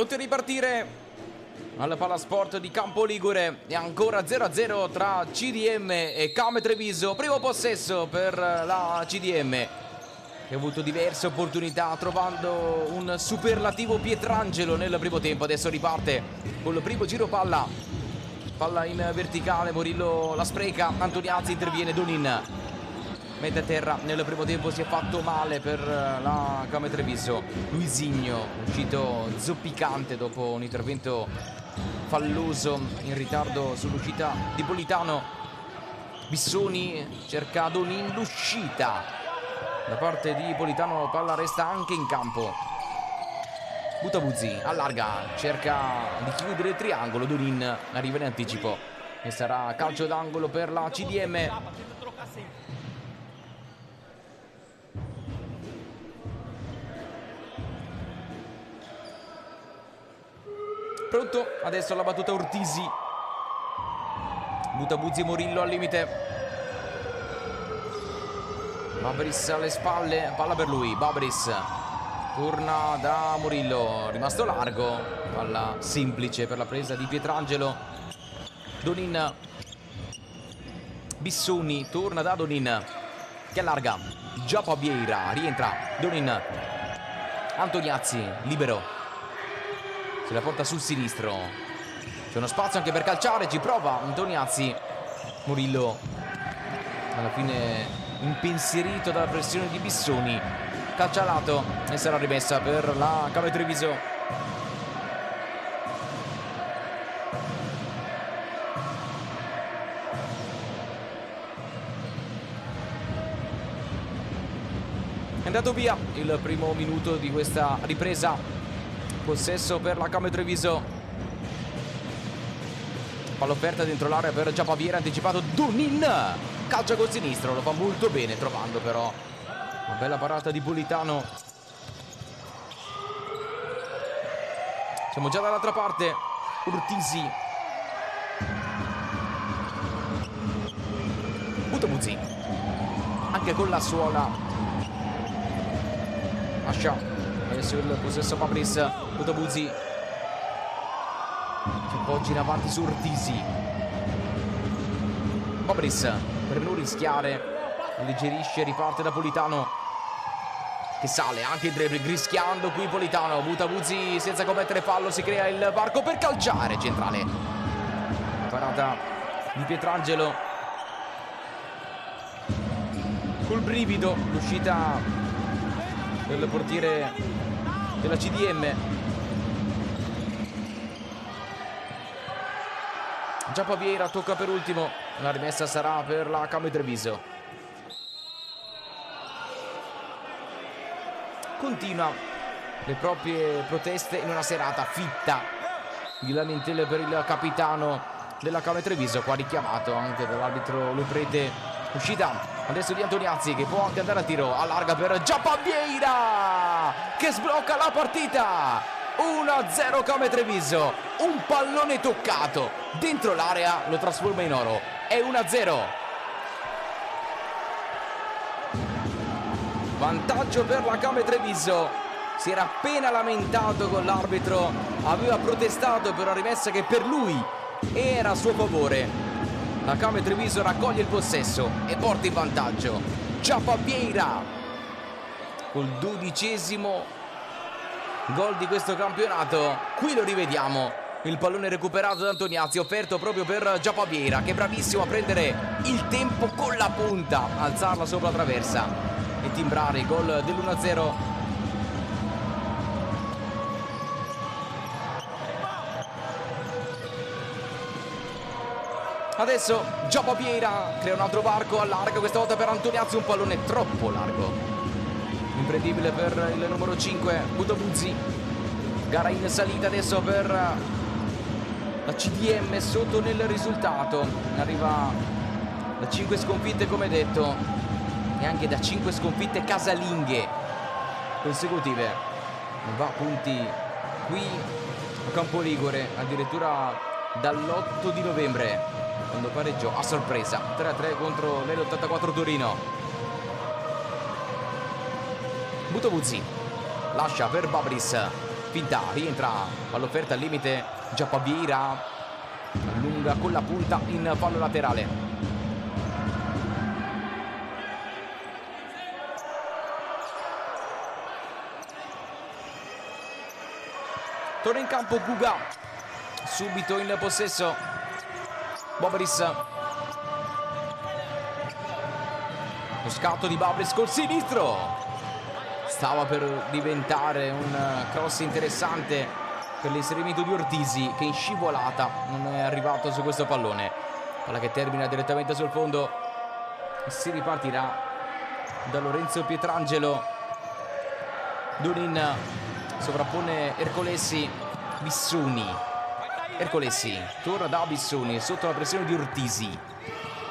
B: Pronti a ripartire alla Palasport di Campo Ligure. E ancora 0-0 tra CDM e Camp Treviso. Primo possesso per la CDM, che ha avuto diverse opportunità trovando un superlativo Pietrangelo nel primo tempo. Adesso riparte col primo giro palla in verticale, Morillo la spreca, Antoniazzi interviene, Donin mette a terra. Nel primo tempo si è fatto male per la Camp Treviso. Luisigno uscito zoppicante dopo un intervento falloso in ritardo sull'uscita di Politano. Bissoni cerca Donin, l'uscita da parte di Politano, palla resta anche in campo. Butabuzzi allarga, cerca di chiudere il triangolo, Donin arriva in anticipo e sarà calcio d'angolo per la CDM. Pronto, adesso la battuta Ortisi. Butabuzzi e Morillo al limite. Babris alle spalle, palla per lui, Babris torna da Morillo, rimasto largo, palla semplice per la presa di Pietrangelo. Donin, Bissoni torna da Donin che allarga, Giappa Vieira, rientra Donin, Antoniazzi libero, se la porta sul sinistro, c'è uno spazio anche per calciare, ci prova Antoniazzi. Morillo alla fine impensierito dalla pressione di Bissoni, calcia a lato e sarà rimessa per la Camp Treviso. È andato via il primo minuto di questa ripresa. Possesso per la Camp Treviso. Palla offerta dentro l'area per Giapaviera, anticipato Donin, calcia col sinistro, lo fa molto bene trovando però una bella parata di Politano. Siamo già dall'altra parte. Urtisi, Butabuzzi anche con la suola, lascia adesso il possesso Babris. Butabuzzi che poggia in avanti su Ortisi. Babris per non rischiare alleggerisce, riparte da Politano che sale anche il dribbling rischiando qui Politano. Butabuzzi senza commettere fallo, si crea il varco per calciare, centrale, parata di Pietrangelo col brivido l'uscita del portiere della CDM. Giappa Vieira tocca per ultimo, la rimessa sarà per la Camp Treviso. Continua le proprie proteste in una serata fitta di lamentele per il capitano della Camp Treviso, qua richiamato anche dall'arbitro Luprete. Uscita adesso di Antoniazzi che può anche andare a tiro, allarga per Giappa Vieira che sblocca la partita. 1-0 Camp Treviso, un pallone toccato dentro l'area lo trasforma in oro, è 1-0. Vantaggio per la Camp Treviso, si era appena lamentato con l'arbitro, aveva protestato per una rimessa che per lui era a suo favore. La Camp Treviso raccoglie il possesso e porta in vantaggio. Giappa Vieira col 12° gol di questo campionato. Qui lo rivediamo, il pallone recuperato da Antoniazzi, offerto proprio per Giappa Vieira che è bravissimo a prendere il tempo con la punta, alzarla sopra la traversa e timbrare il gol dell'1-0. Adesso Giappa Vieira crea un altro varco, allarga questa volta per Antoniazzi, un pallone troppo largo, imprendibile per il numero 5 Butabuzzi. Gara in salita adesso per la CDM, sotto nel risultato, arriva da 5 sconfitte come detto e anche da 5 sconfitte casalinghe consecutive, non va a punti qui a Campo Ligure addirittura dall'8 di novembre quando pareggiò a sorpresa 3-3 contro l'L84 Torino. Butabuzzi lascia per Babris, finta, rientra all'offerta al limite Giapavieira, allunga con la punta in fallo laterale. Torna in campo Guga, subito in possesso Bobris. Lo scatto di Bobris col sinistro, stava per diventare un cross interessante per l'inserimento di Ortisi, che in scivolata non è arrivato su questo pallone. Palla che termina direttamente sul fondo. Si ripartirà da Lorenzo Pietrangelo. Donin sovrappone Ercolesi, Bissuni. Ercolesi torna da Bissuni sotto la pressione di Ortisi.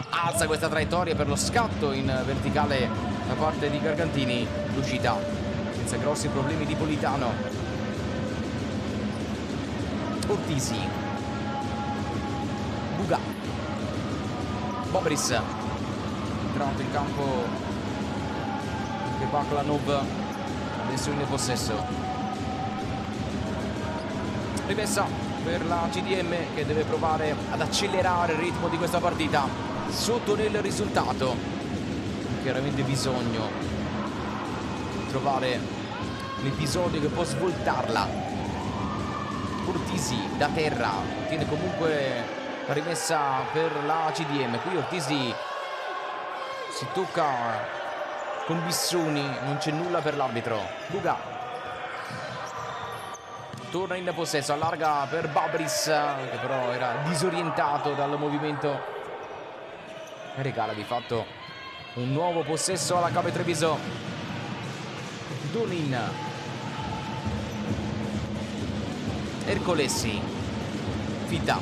B: Alza questa traiettoria per lo scatto in verticale da parte di Gargantini. L'uscita senza grossi problemi di Politano. Ortisi, Guga, Bobris, entrato in campo anche Baklanov, adesso in possesso. Rimessa per la CDM, che deve provare ad accelerare il ritmo di questa partita sotto nel risultato. Chiaramente bisogno di trovare l'episodio che può svoltarla. Ortisi da terra tiene comunque la rimessa per la CDM. Qui Ortisi si tocca con Bissuni, non c'è nulla per l'arbitro. Guga torna in possesso, allarga per Babris, che però era disorientato dal movimento, e regala di fatto un nuovo possesso alla Cape Treviso. Donin, Ercolesi, Fita,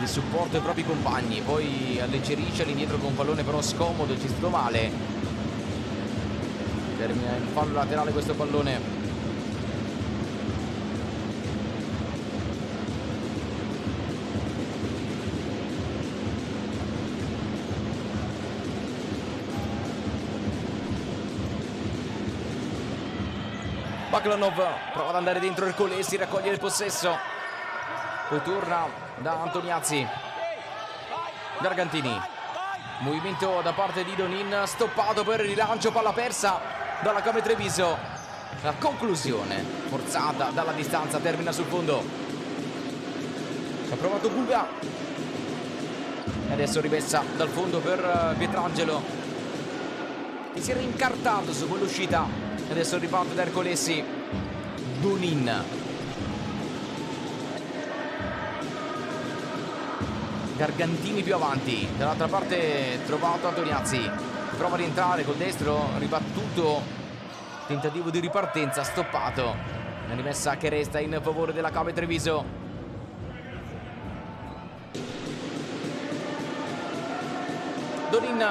B: il supporto ai propri compagni, poi alleggerisce all'indietro con un pallone però scomodo, gestito male. Termina in fallo laterale questo pallone. Baklanov prova ad andare dentro Ercolesi, raccoglie il possesso, poi torna da Antoniazzi. Gargantini, movimento da parte di Donin, stoppato per il rilancio, palla persa dalla Cape Treviso. La conclusione forzata dalla distanza termina sul fondo. Ha provato Guga e adesso rimessa dal fondo per Pietrangelo, che si era incartato su quell'uscita. Adesso riparte da Ercolesi. Donin, Gargantini più avanti, dall'altra parte trovato Antoniazzi, prova a rientrare col destro, ribattuto, tentativo di ripartenza stoppato. Una rimessa che resta in favore della Cape Treviso. Donin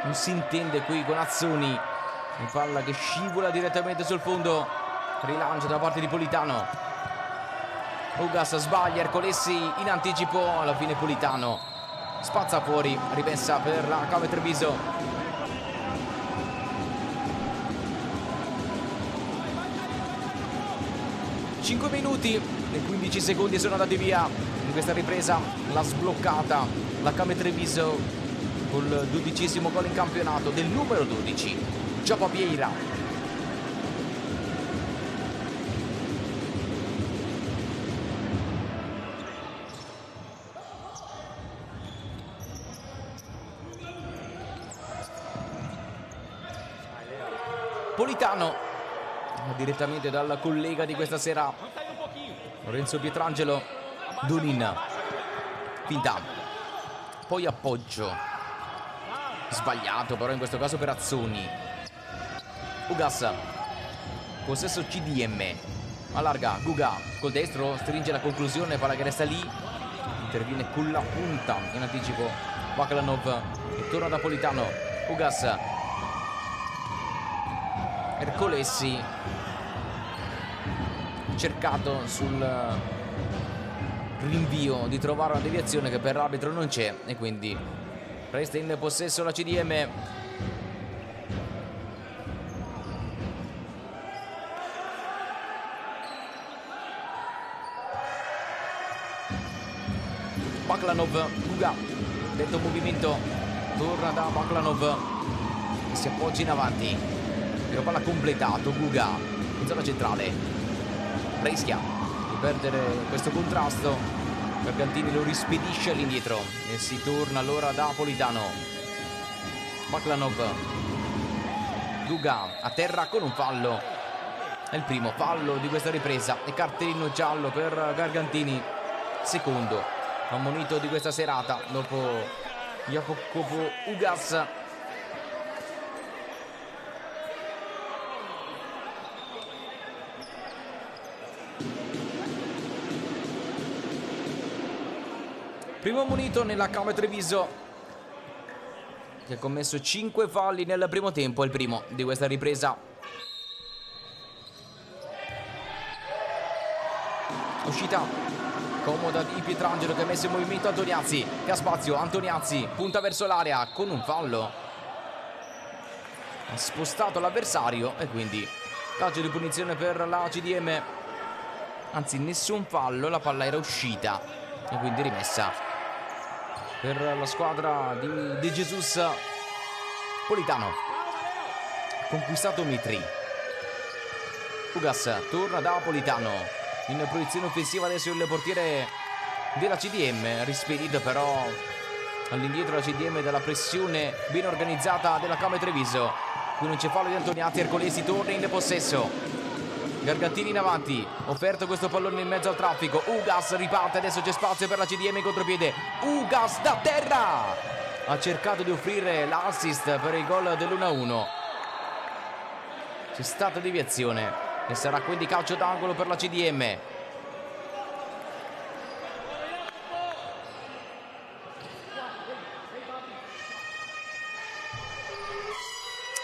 B: non si intende qui con Azzoni, in palla che scivola direttamente sul fondo, rilancio da parte di Politano. Ugas sbaglia, Ercolesi in anticipo, alla fine Politano spazza fuori, rimessa per la Cape Treviso. Cinque minuti e 15 secondi sono andati via in questa ripresa, l'ha sbloccata la Cape Treviso col 12° gol in campionato del numero 12, Giapavieira. Politano, direttamente dal collega di questa sera, Lorenzo Pietrangelo. Donin, finta, poi appoggio sbagliato però in questo caso per Azzoni. Ugas, possesso CDM, allarga Guga col destro, stringe la conclusione, palla che resta lì, interviene con la punta in anticipo Baklanov e torna da Politano. Ugas, Ercolesi cercato sul rinvio di trovare una deviazione che per l'arbitro non c'è e quindi resta in possesso la CDM. Baklanov, Guga, detto movimento, torna da Baklanov, si appoggia in avanti, tiro palla completato, Guga in zona centrale, rischia di perdere questo contrasto, Gargantini lo rispedisce all'indietro e si torna allora da Politano. Baklanov, Guga a terra con un fallo, è il primo fallo di questa ripresa e cartellino giallo per Gargantini, secondo ammonito di questa serata dopo Jacopo Ugas. Primo ammonito nella Camera Treviso, che ha commesso 5 falli nel primo tempo, è il primo di questa ripresa. Uscita comoda di Pietrangelo che ha messo in movimento Antoniazzi, che ha spazio, Antoniazzi punta verso l'area con un fallo, ha spostato l'avversario e quindi calcio di punizione per la CDM, anzi nessun fallo, la palla era uscita e quindi rimessa per la squadra di De Jesus. Politano, conquistato Mitri, Ugas torna da Politano in proiezione offensiva, adesso il portiere della CDM, rispedito però all'indietro la CDM dalla pressione ben organizzata della Camera Treviso. Qui non c'è fallo di Antoniazzi, Ercolesi torna in possesso, Gargantini in avanti, offerto questo pallone in mezzo al traffico, Ugas riparte, adesso c'è spazio per la CDM in contropiede, Ugas da terra, ha cercato di offrire l'assist per il gol dell'1-1, c'è stata deviazione e sarà quindi calcio d'angolo per la CDM.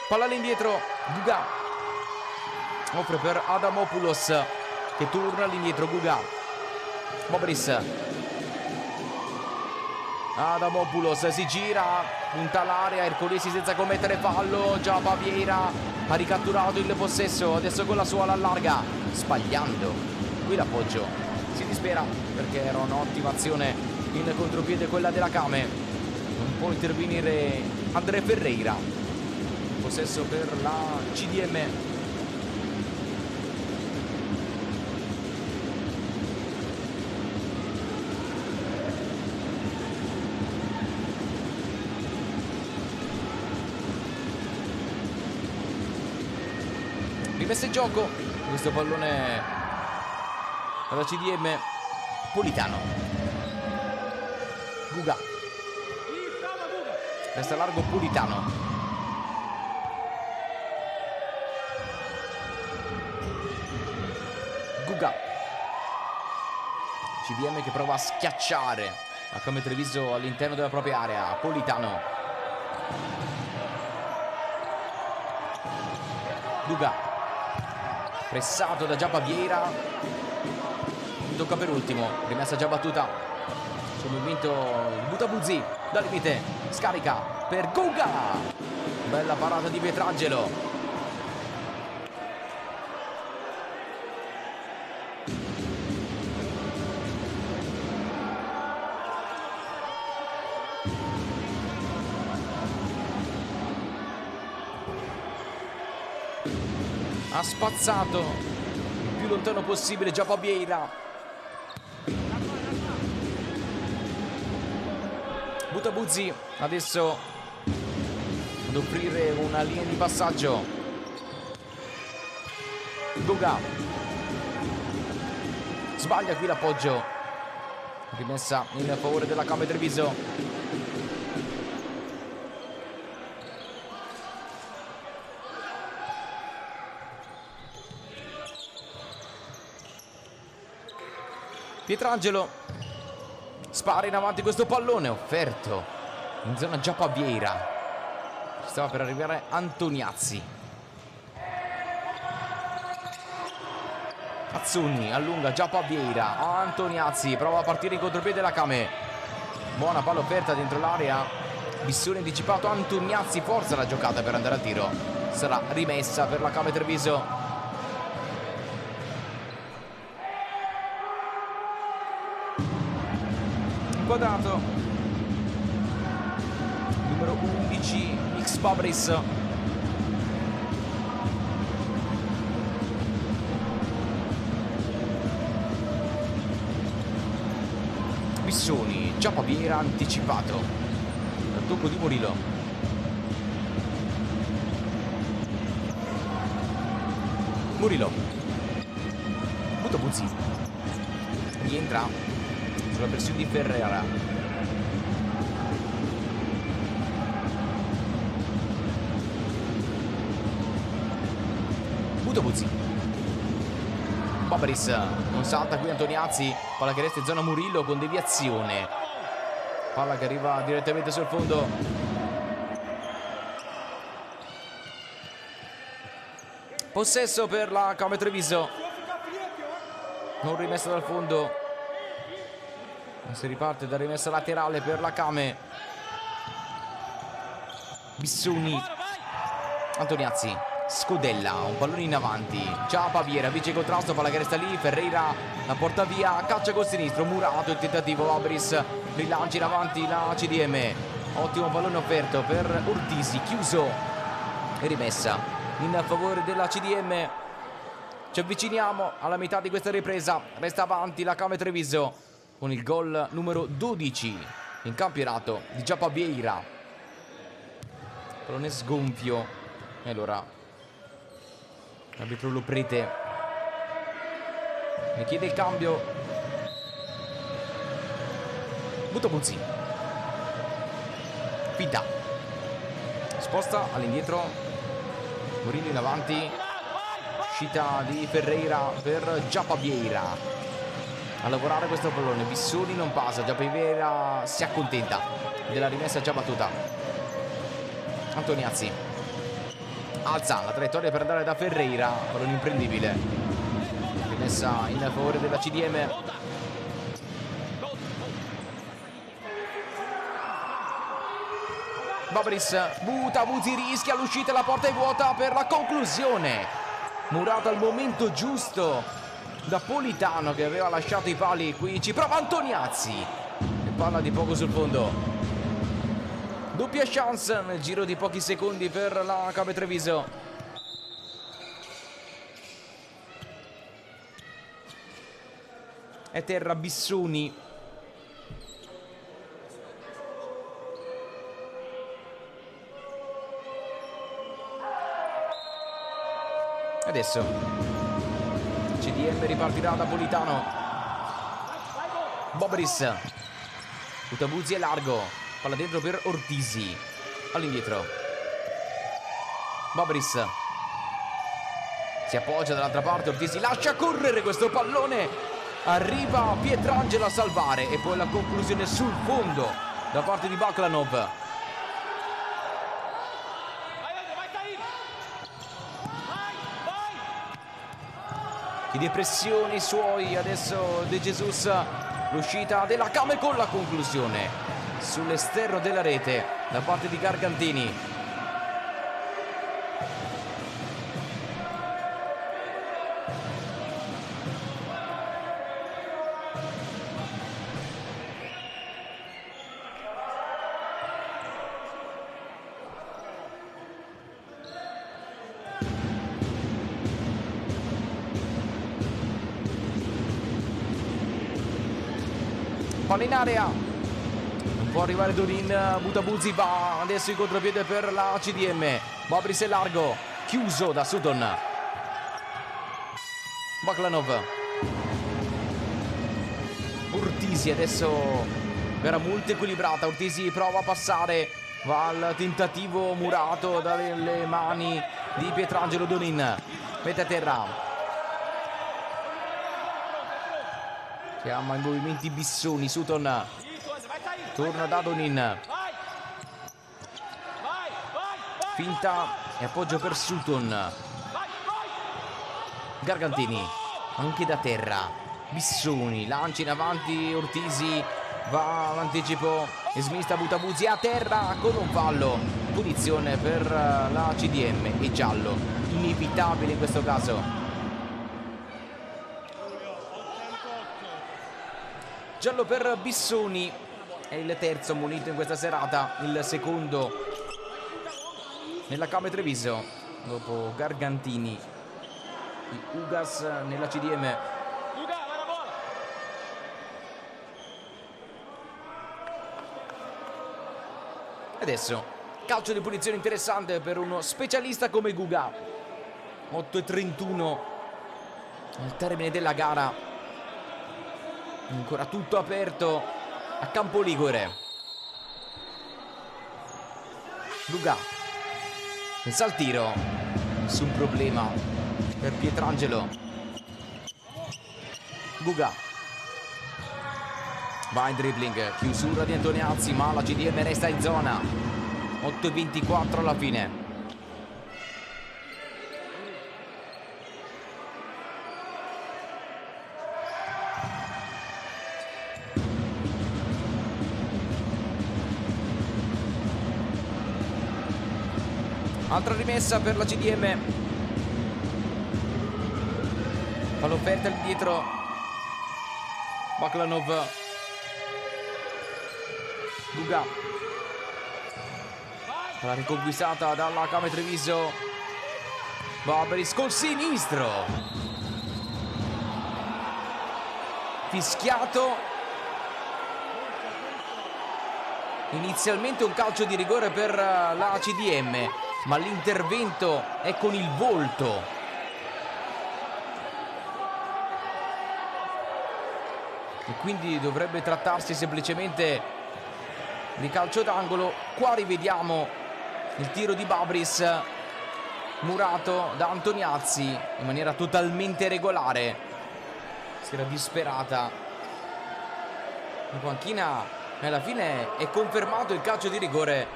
B: Palla all'indietro, Guga offre per Adamopoulos che torna all'indietro, Guga, Bobris, Adamopoulos si gira, punta l'area, Ercolesi senza commettere fallo, già Vieira ha ricatturato il possesso, adesso con la sua alla larga, sbagliando qui l'appoggio, si dispera perché era un'ottima azione in contropiede quella della Came, non può intervenire Andrea Ferreira, possesso per la CDM. Rimessa in gioco questo pallone alla CDM, Politano, Guga, resta largo Politano, Guga, CDM che prova a schiacciare la Camera Treviso all'interno della propria area, Politano, Guga, pressato da già Vieira, tocca per ultimo, rimessa già battuta sul movimento Butabuzzi dal limite, scarica per Guga, bella parata di Pietrangelo, ha spazzato il più lontano possibile già Vieira, Butabuzzi adesso ad offrire una linea di passaggio, Guga sbaglia qui l'appoggio, rimessa in favore della Camera Treviso. Pietrangelo spara in avanti questo pallone, offerto in zona già Vieira, ci stava per arrivare Antoniazzi, Azzunni allunga già Vieira, Antoniazzi prova a partire in contropiede la Came, buona palla offerta dentro l'area, missione anticipato, Antoniazzi forza la giocata per andare a tiro, sarà rimessa per la Camera Treviso. colpo dato. Numero 11 X Fabris. Bissoni, Giappaviera anticipato dal tocco di Murillo. Murillo, Butabuzzi, rientra sulla pressione di Ferreira. Butabuzzi, Babris, non salta qui Antoniazzi, palla che resta in zona Murillo con deviazione, palla che arriva direttamente sul fondo. Possesso per la Came Treviso, non rimessa dal fondo, si riparte da rimessa laterale per la Came. Bissoni, Antoniazzi, Scodella, un pallone in avanti, Giappaviera, vince il contrasto, palla che resta lì, Ferreira la porta via, caccia col sinistro, Murato il tentativo, Babris rilancia in avanti la CDM, ottimo pallone offerto per Ortisi, chiuso e rimessa in favore della CDM. Ci avviciniamo alla metà di questa ripresa, resta avanti la Came Treviso con il gol numero 12 in campionato di Giappaviera, pallone sgonfio e allora l'arbitro Loprete ne chiede il cambio. Butabuzzi, Finta, sposta all'indietro, Murillo in avanti, uscita di Ferreira per Giappaviera a lavorare questo pallone. Bissoni non passa, Giappaviera si accontenta della rimessa già battuta. Antoniazzi alza la traiettoria per andare da Ferreira, pallone imprendibile, rimessa in favore della CDM. Babris, Butabuzzi rischia l'uscita, la porta è vuota per la conclusione. Murato al momento giusto da Politano che aveva lasciato i pali, qui ci prova Antoniazzi e palla di poco sul fondo. Doppia chance nel giro di pochi secondi per la Came Treviso. È terra Bissoni. Adesso CDM ripartirà da Politano. Babris, Butabuzzi è largo, palla dentro per Ortisi, all'indietro Babris si appoggia dall'altra parte, Ortisi lascia correre questo pallone, arriva Pietrangelo a salvare e poi la conclusione sul fondo da parte di Baklanov. Chiede pressione i suoi, adesso De Jesus, l'uscita della Came con la conclusione sull'esterno della rete da parte di Gargantini. Palla in area, non può arrivare Donin, Butabuzzi va adesso in contropiede per la CDM. Babris è largo, chiuso da Sutton. Baklanov, Ortisi adesso gara molto equilibrata, Ortisi prova a passare, va al tentativo Murato dalle mani di Pietrangelo. Donin mette a terra, chiama in movimenti Bissoni, Sutton torna da Donin, finta e appoggio per Sutton. Gargantini anche da terra, Bissoni lancia in avanti, Ortisi va all'anticipo e smista Butabuzzi a terra con un fallo, punizione per la CDM e giallo inevitabile in questo caso. Giallo per Bissoni è il terzo munito in questa serata, il secondo nella Camere Treviso dopo Gargantini di Ugas nella CDM. Adesso calcio di punizione interessante per uno specialista come Guga. 8:31 al termine della gara, ancora tutto aperto a Campo Ligure. Guga pensa al tiro, nessun problema per Pietrangelo. Guga va in dribbling, chiusura di Antoniazzi, ma la CDM resta in zona. 8:24 alla fine. Altra rimessa per la CDM. Pall'offerta dietro Baklanov. Guga, la riconquistata dalla Camere Treviso. Babris col sinistro, fischiato. Inizialmente un calcio di rigore per la CDM, ma l'intervento è con il volto. E quindi dovrebbe trattarsi semplicemente di calcio d'angolo. Qua rivediamo il tiro di Babris, murato da Antoniazzi in maniera totalmente regolare. Si era disperata in panchina e alla fine è confermato il calcio di rigore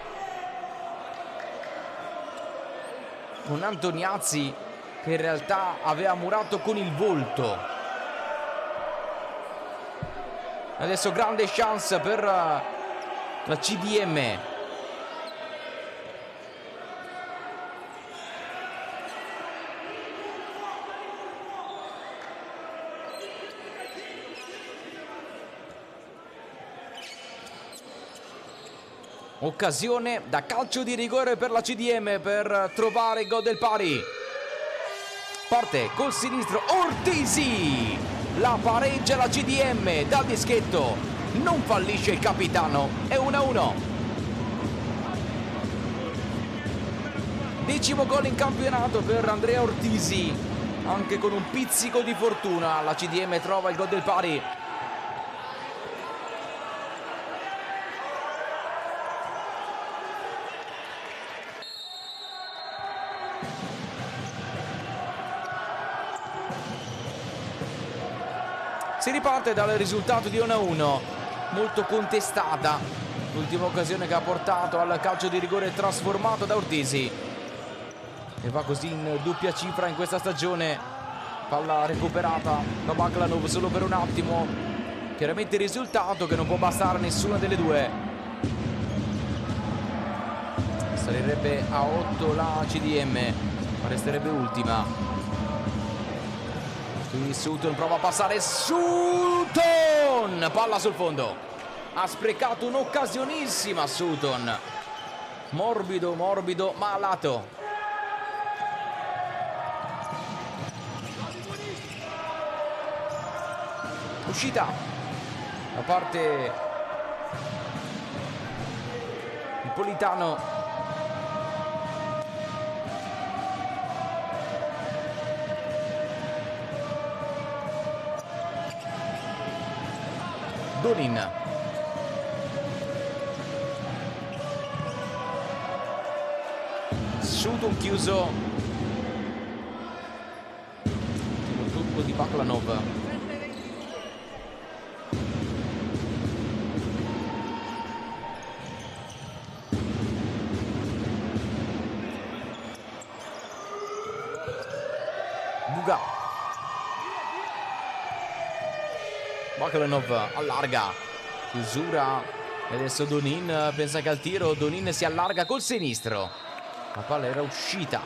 B: con Antoniazzi, che in realtà aveva murato con il volto. Adesso grande chance per la CDM. Occasione da calcio di rigore per la CDM per trovare il gol del pari. Parte col sinistro Ortisi, la pareggia la CDM dal dischetto, non fallisce il capitano, è 1-1. Decimo gol in campionato per Andrea Ortisi, anche con un pizzico di fortuna la CDM trova il gol del pari. Si riparte dal risultato di 1-1, molto contestata l'ultima occasione che ha portato al calcio di rigore trasformato da Ortisi, e va così in doppia cifra in questa stagione. Palla recuperata da Baklanov solo per un attimo, chiaramente il risultato che non può bastare a nessuna delle due. Salirebbe a 8 la CDM, ma resterebbe ultima. Qui Sutton prova a passare, Sutton, palla sul fondo, ha sprecato un'occasionissima Sutton, morbido morbido ma a lato. Uscita da parte di Politano. Donin, Sutton chiuso, il tocco di Baklanov. Guga, Baklanov allarga, chiusura, e adesso Donin pensa che al tiro, Donin si allarga col sinistro, la palla era uscita.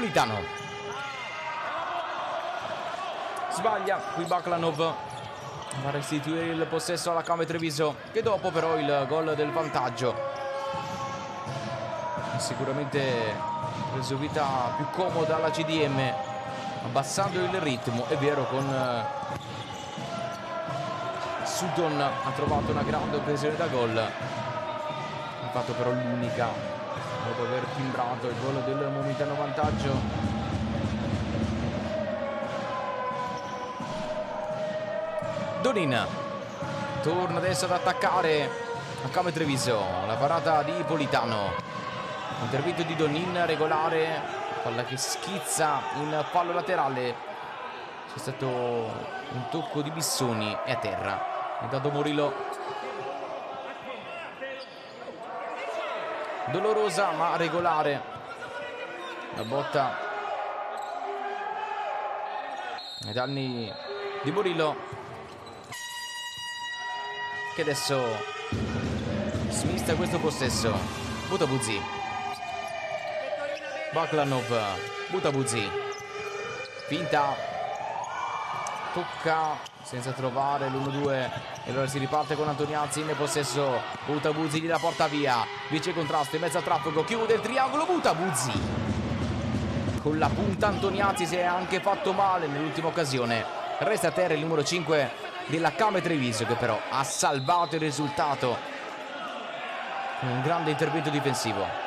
B: Politano. Sbaglia qui Baklanov. Va a restituire il possesso alla Camere Treviso, che dopo però il gol del vantaggio sicuramente preso vita più comoda alla CDM, abbassando il ritmo. È vero, con Sutton ha trovato una grande occasione da gol, ha fatto però l'unica dopo aver timbrato il gol del momentaneo vantaggio. Donin torna adesso ad attaccare a Camere Treviso, la parata di Politano, intervento di Donin regolare, palla che schizza in fallo laterale, c'è stato un tocco di Bissoni e a terra. Intanto Murillo, dolorosa ma regolare la botta ai danni di Murillo, che adesso smista questo possesso. Butabuzzi, Baklanov, Butabuzzi, finta, tocca senza trovare l'1-2 e allora si riparte con Antoniazzi in possesso. Butabuzzi gliela porta via, vince il contrasto in mezzo al traffico, chiude il triangolo. Butabuzzi con la punta, Antoniazzi si è anche fatto male nell'ultima occasione. Resta a terra il numero 5 della Camere Treviso, che però ha salvato il risultato con un grande intervento difensivo.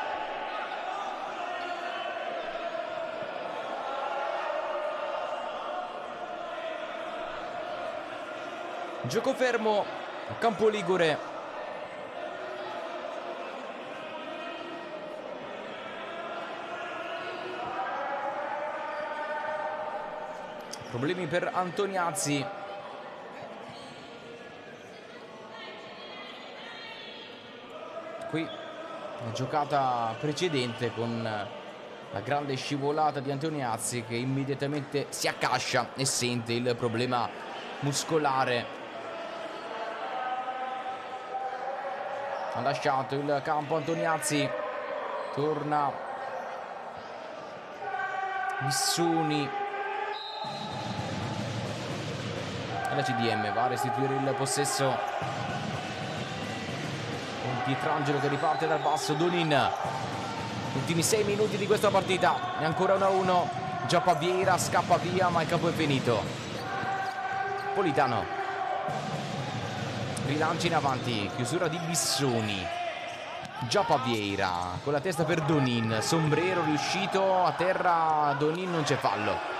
B: Gioco fermo a Campo Ligure. Problemi per Antoniazzi. Qui la giocata precedente con la grande scivolata di Antoniazzi, che immediatamente si accascia e sente il problema muscolare. Ha lasciato il campo Antoniazzi, torna Bissoni e la CDM va a restituire il possesso con Pietrangelo che riparte dal basso. Donin, ultimi 6 minuti di questa partita e ancora 1-1. Giappa Vieira scappa via ma il campo è finito. Politano, rilancia in avanti, chiusura di Bissoni. Giappa Vieira con la testa per Donin, sombrero riuscito, a terra Donin, non c'è fallo.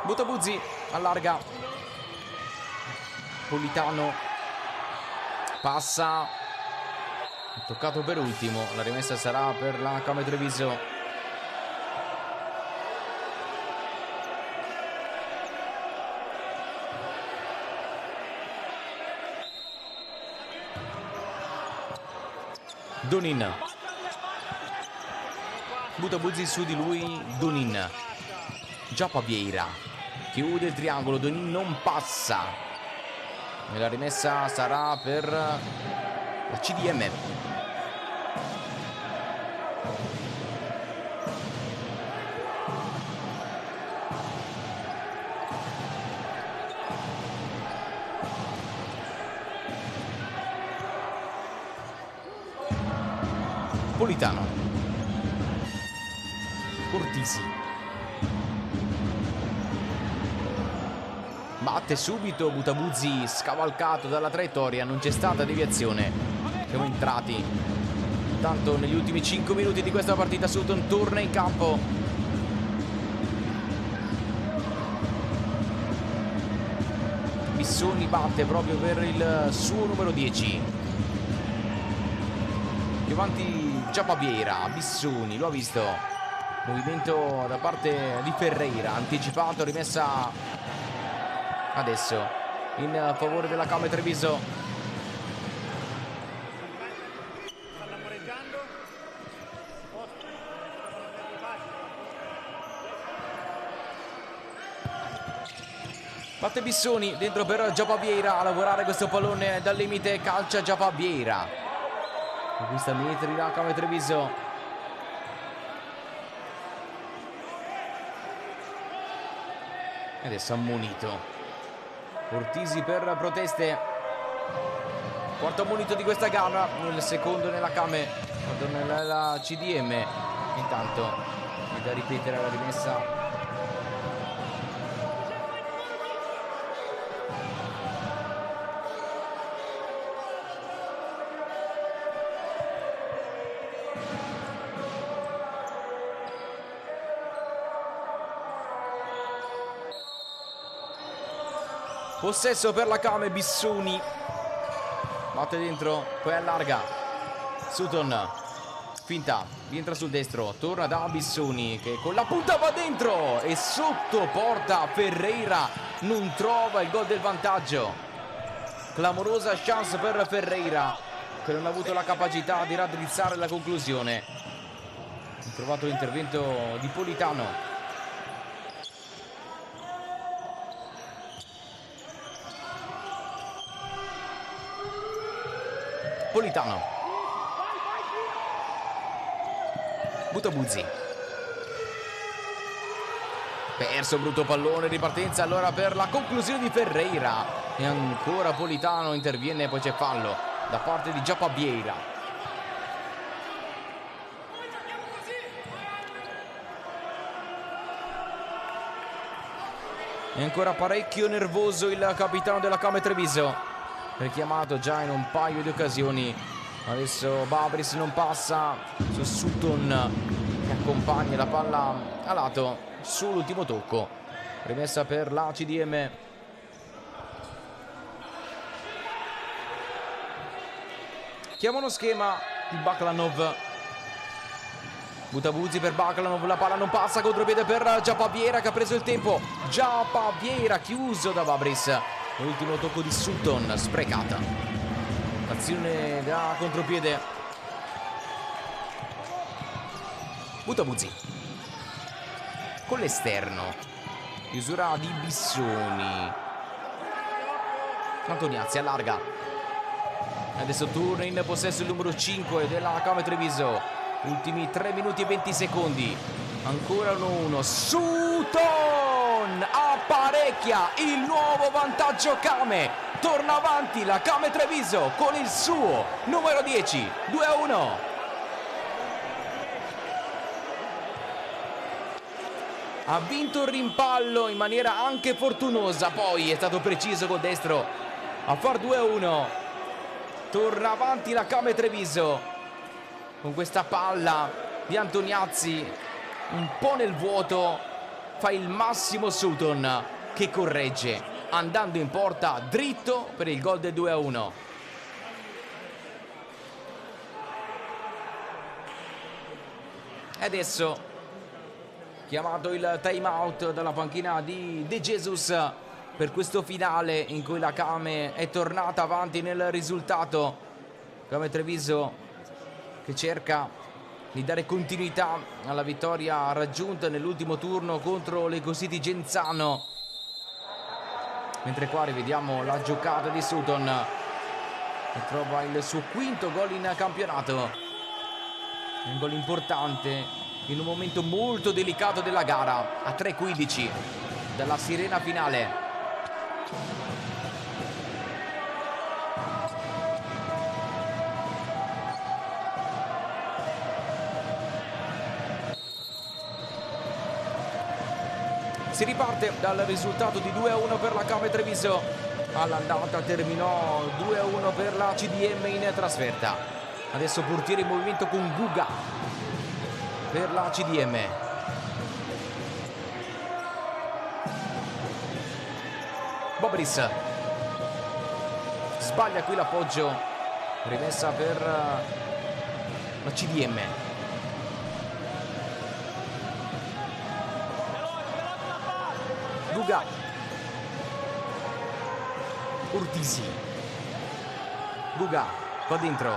B: Butabuzzi allarga, Politano passa, toccato per ultimo, la rimessa sarà per la Camere Treviso. Donin, Butabuzzi su di lui, Donin, Giappa Vieira chiude il triangolo, Donin non passa e la rimessa sarà per la CDM. Politano, Cortisi, batte subito Butabuzzi, scavalcato dalla traiettoria, non c'è stata deviazione. Siamo entrati tanto negli ultimi 5 minuti di questa partita. Sutton torna in campo. Bissoni batte proprio per il suo numero 10. Più avanti Giappa Vieira, Bissoni, lo ha visto. Movimento da parte di Ferreira, anticipato, rimessa adesso in favore della Camere Treviso. Batte Bissoni dentro per Giappa Vieira a lavorare questo pallone dal limite, calcia Giappa Vieira. Conquista metri da Came Treviso. E adesso ammonito. Ortisi per proteste. Quarto ammonito di questa gara, il secondo nella Came, nella CDM. Intanto è da ripetere la rimessa. Possesso per la Came, Bissoni batte dentro, poi allarga. Sutton finta, rientra sul destro, torna da Bissoni che con la punta va dentro e sotto porta Ferreira, non trova il gol del vantaggio. Clamorosa chance per Ferreira che non ha avuto la capacità di raddrizzare la conclusione. Ha trovato l'intervento di Politano. Politano, Butabuzzi, perso, brutto pallone, ripartenza allora per la conclusione di Ferreira e ancora Politano interviene, poi c'è fallo da parte di Giappa Vieira. È ancora parecchio nervoso il capitano della Came Treviso, richiamato già in un paio di occasioni. Adesso Babris non passa su Sutton che accompagna la palla a lato sull'ultimo tocco. Rimessa per la CDM. Chiama uno schema di Baklanov. Butabuzzi per Baklanov, la palla non passa, contropiede per Giappa Vieira che ha preso il tempo. Giappa Vieira chiuso da Babris. L'ultimo tocco di Sutton, sprecata. Azione da contropiede. Butabuzzi con l'esterno. Chiusura di Bissoni. Antoniazzi allarga. Adesso torna in possesso il numero 5 della Came Treviso. Ultimi 3 minuti e 20 secondi. Ancora 1-1. Sutton apparecchia il nuovo vantaggio Came. Torna avanti la Came Treviso con il suo numero 10. 2-1. Ha vinto il rimpallo in maniera anche fortunosa. Poi è stato preciso col destro a far 2-1. Torna avanti la Came Treviso con questa palla di Antoniazzi un po' nel vuoto. Fa il massimo Sutton che corregge andando in porta dritto per il gol del 2-1. E adesso chiamato il time out dalla panchina di De Jesus per questo finale in cui la Came è tornata avanti nel risultato. Came Treviso che cerca di dare continuità alla vittoria raggiunta nell'ultimo turno contro l'Ecocity Genzano, mentre qua rivediamo la giocata di Sutton che trova il suo quinto gol in campionato, un gol importante in un momento molto delicato della gara, a 3:15 dalla sirena finale. Si riparte dal risultato di 2-1 per la Came Treviso. All'andata terminò 2-1 per la CDM in trasferta. Adesso portiere in movimento con Guga per la CDM. Babris sbaglia qui l'appoggio. Rimessa per la CDM. Guga, Ortisi, Guga qua dentro,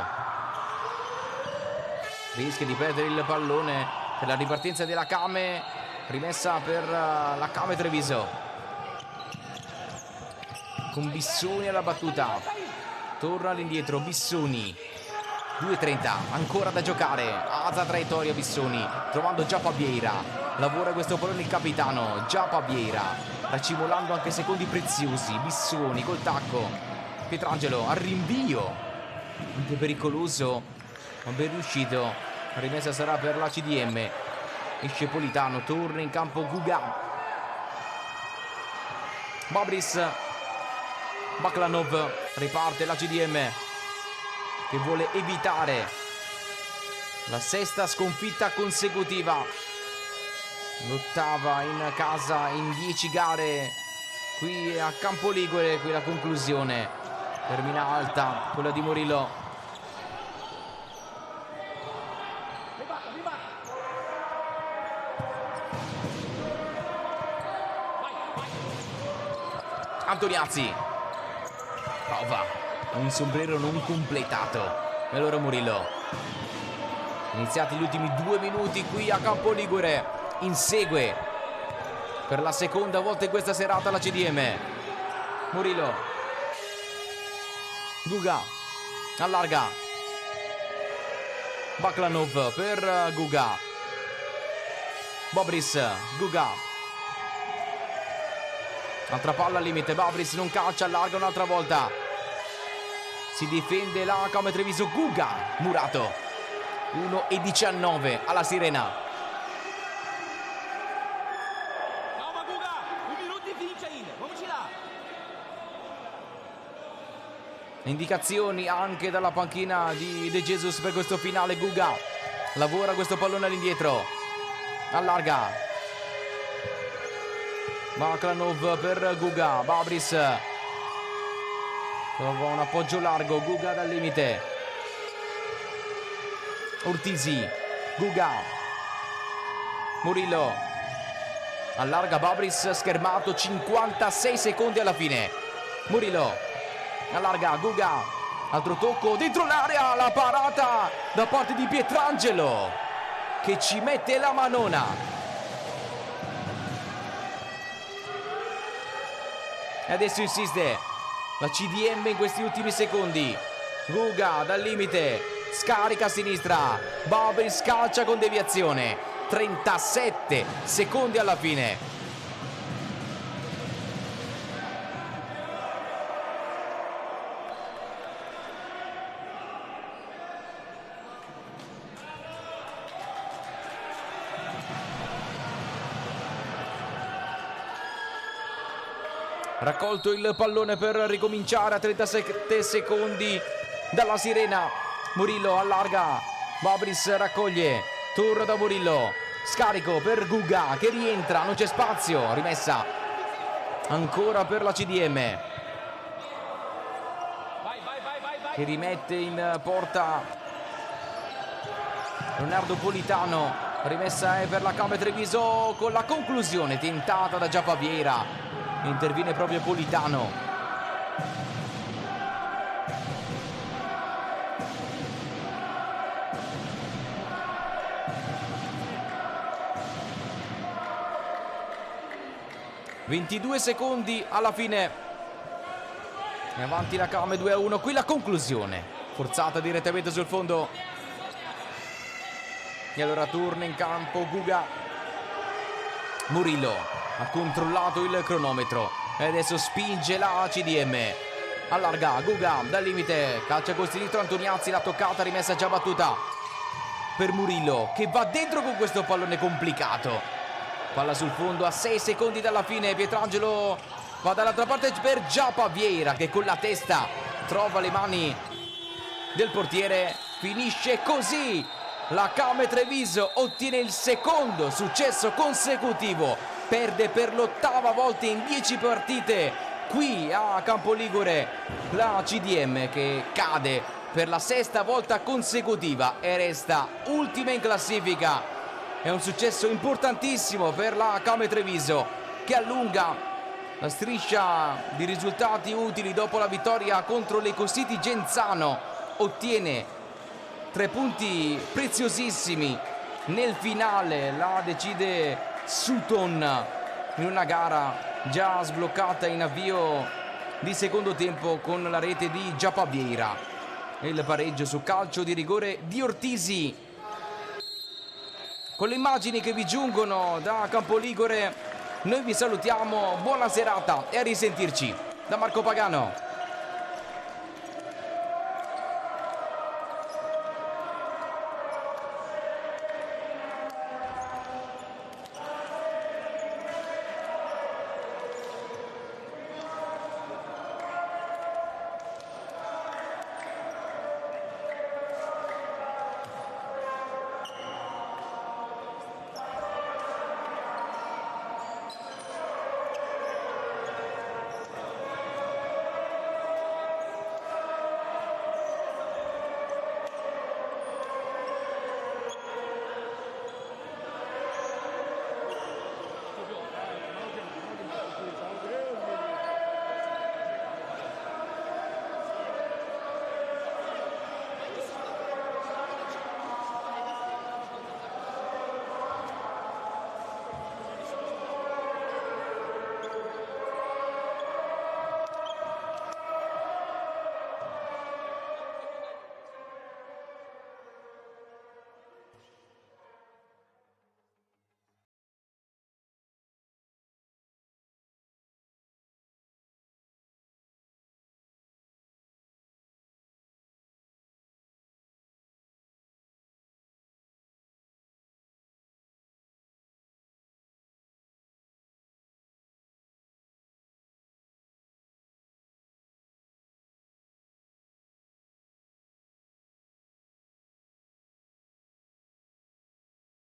B: rischia di perdere il pallone per la ripartenza della Came. Rimessa per la Came Treviso. con Bissoni alla battuta, torna all'indietro Bissoni, 2:30 ancora da giocare, alza traiettoria Bissoni trovando Giappa Vieira, lavora questo pallone il capitano Giappa Vieira, racimolando anche secondi preziosi. Bissoni col tacco, Pietrangelo al rinvio, anche pericoloso ma ben riuscito, la rimessa sarà per la CDM. Esce Politano, torna in campo Guga, Babris, Baklanov, riparte la CDM che vuole evitare la sesta sconfitta consecutiva, l'ottava in casa in 10 gare qui a Campoligure. Qui la conclusione termina alta, quella di Murillo. Antoniazzi prova un sombrero non completato e allora Murillo. Iniziati gli ultimi 2 minuti qui a Campoligure, insegue per la seconda volta in questa serata la CDM. Murillo, Guga allarga, Baklanov per Guga, Babris, Guga, altra palla al limite, Babris non calcia, allarga un'altra volta, si difende la Come Treviso. Guga, Murato, 1:19 alla sirena. Indicazioni anche dalla panchina di De Jesus per questo finale. Guga lavora questo pallone all'indietro, allarga, Baklanov per Guga, Babris trova un appoggio largo, Guga dal limite, Ortisi, Guga, Murillo allarga, Babris schermato, 56 secondi alla fine. Murillo allarga, Guga, altro tocco dentro l'area, la parata da parte di Pietrangelo che ci mette la manona. E adesso insiste la CDM in questi ultimi secondi. Guga dal limite, scarica a sinistra, Babris calcia con deviazione, 37 secondi alla fine. Raccolto il pallone per ricominciare a 37 secondi dalla sirena. Murillo allarga, Babris raccoglie, torna da Murillo, scarico per Guga che rientra, non c'è spazio, rimessa ancora per la CDM che rimette in porta Leonardo Politano. Rimessa è per la Come Treviso con la conclusione tentata da Giappa Vieira. Interviene proprio Politano. «22 secondi alla fine». E avanti la Come 2-1. Qui la conclusione. Forzata direttamente sul fondo. E allora torna in campo Guga. Murillo ha controllato il cronometro e adesso spinge la CDM, allarga, Guga dal limite, calcia col sinistro, Antoniazzi, la toccata, rimessa già battuta per Murillo che va dentro con questo pallone complicato, palla sul fondo a 6 secondi dalla fine. Pietrangelo va dall'altra parte per Giappa Vieira che con la testa trova le mani del portiere. Finisce così, la Come Treviso ottiene il secondo successo consecutivo, perde per l'8ª volta in 10 partite qui a Campoligure la CDM che cade per la 6ª volta consecutiva e resta ultima in classifica. È un successo importantissimo per la Come Treviso che allunga la striscia di risultati utili dopo la vittoria contro l'Ecocity Genzano, ottiene 3 punti preziosissimi nel finale, la decide Sutton in una gara già sbloccata in avvio di secondo tempo con la rete di Giapavieira. E il pareggio su calcio di rigore di Ortisi. Con le immagini che vi giungono da Campoligure noi vi salutiamo, buona serata e a risentirci da Marco Pagano.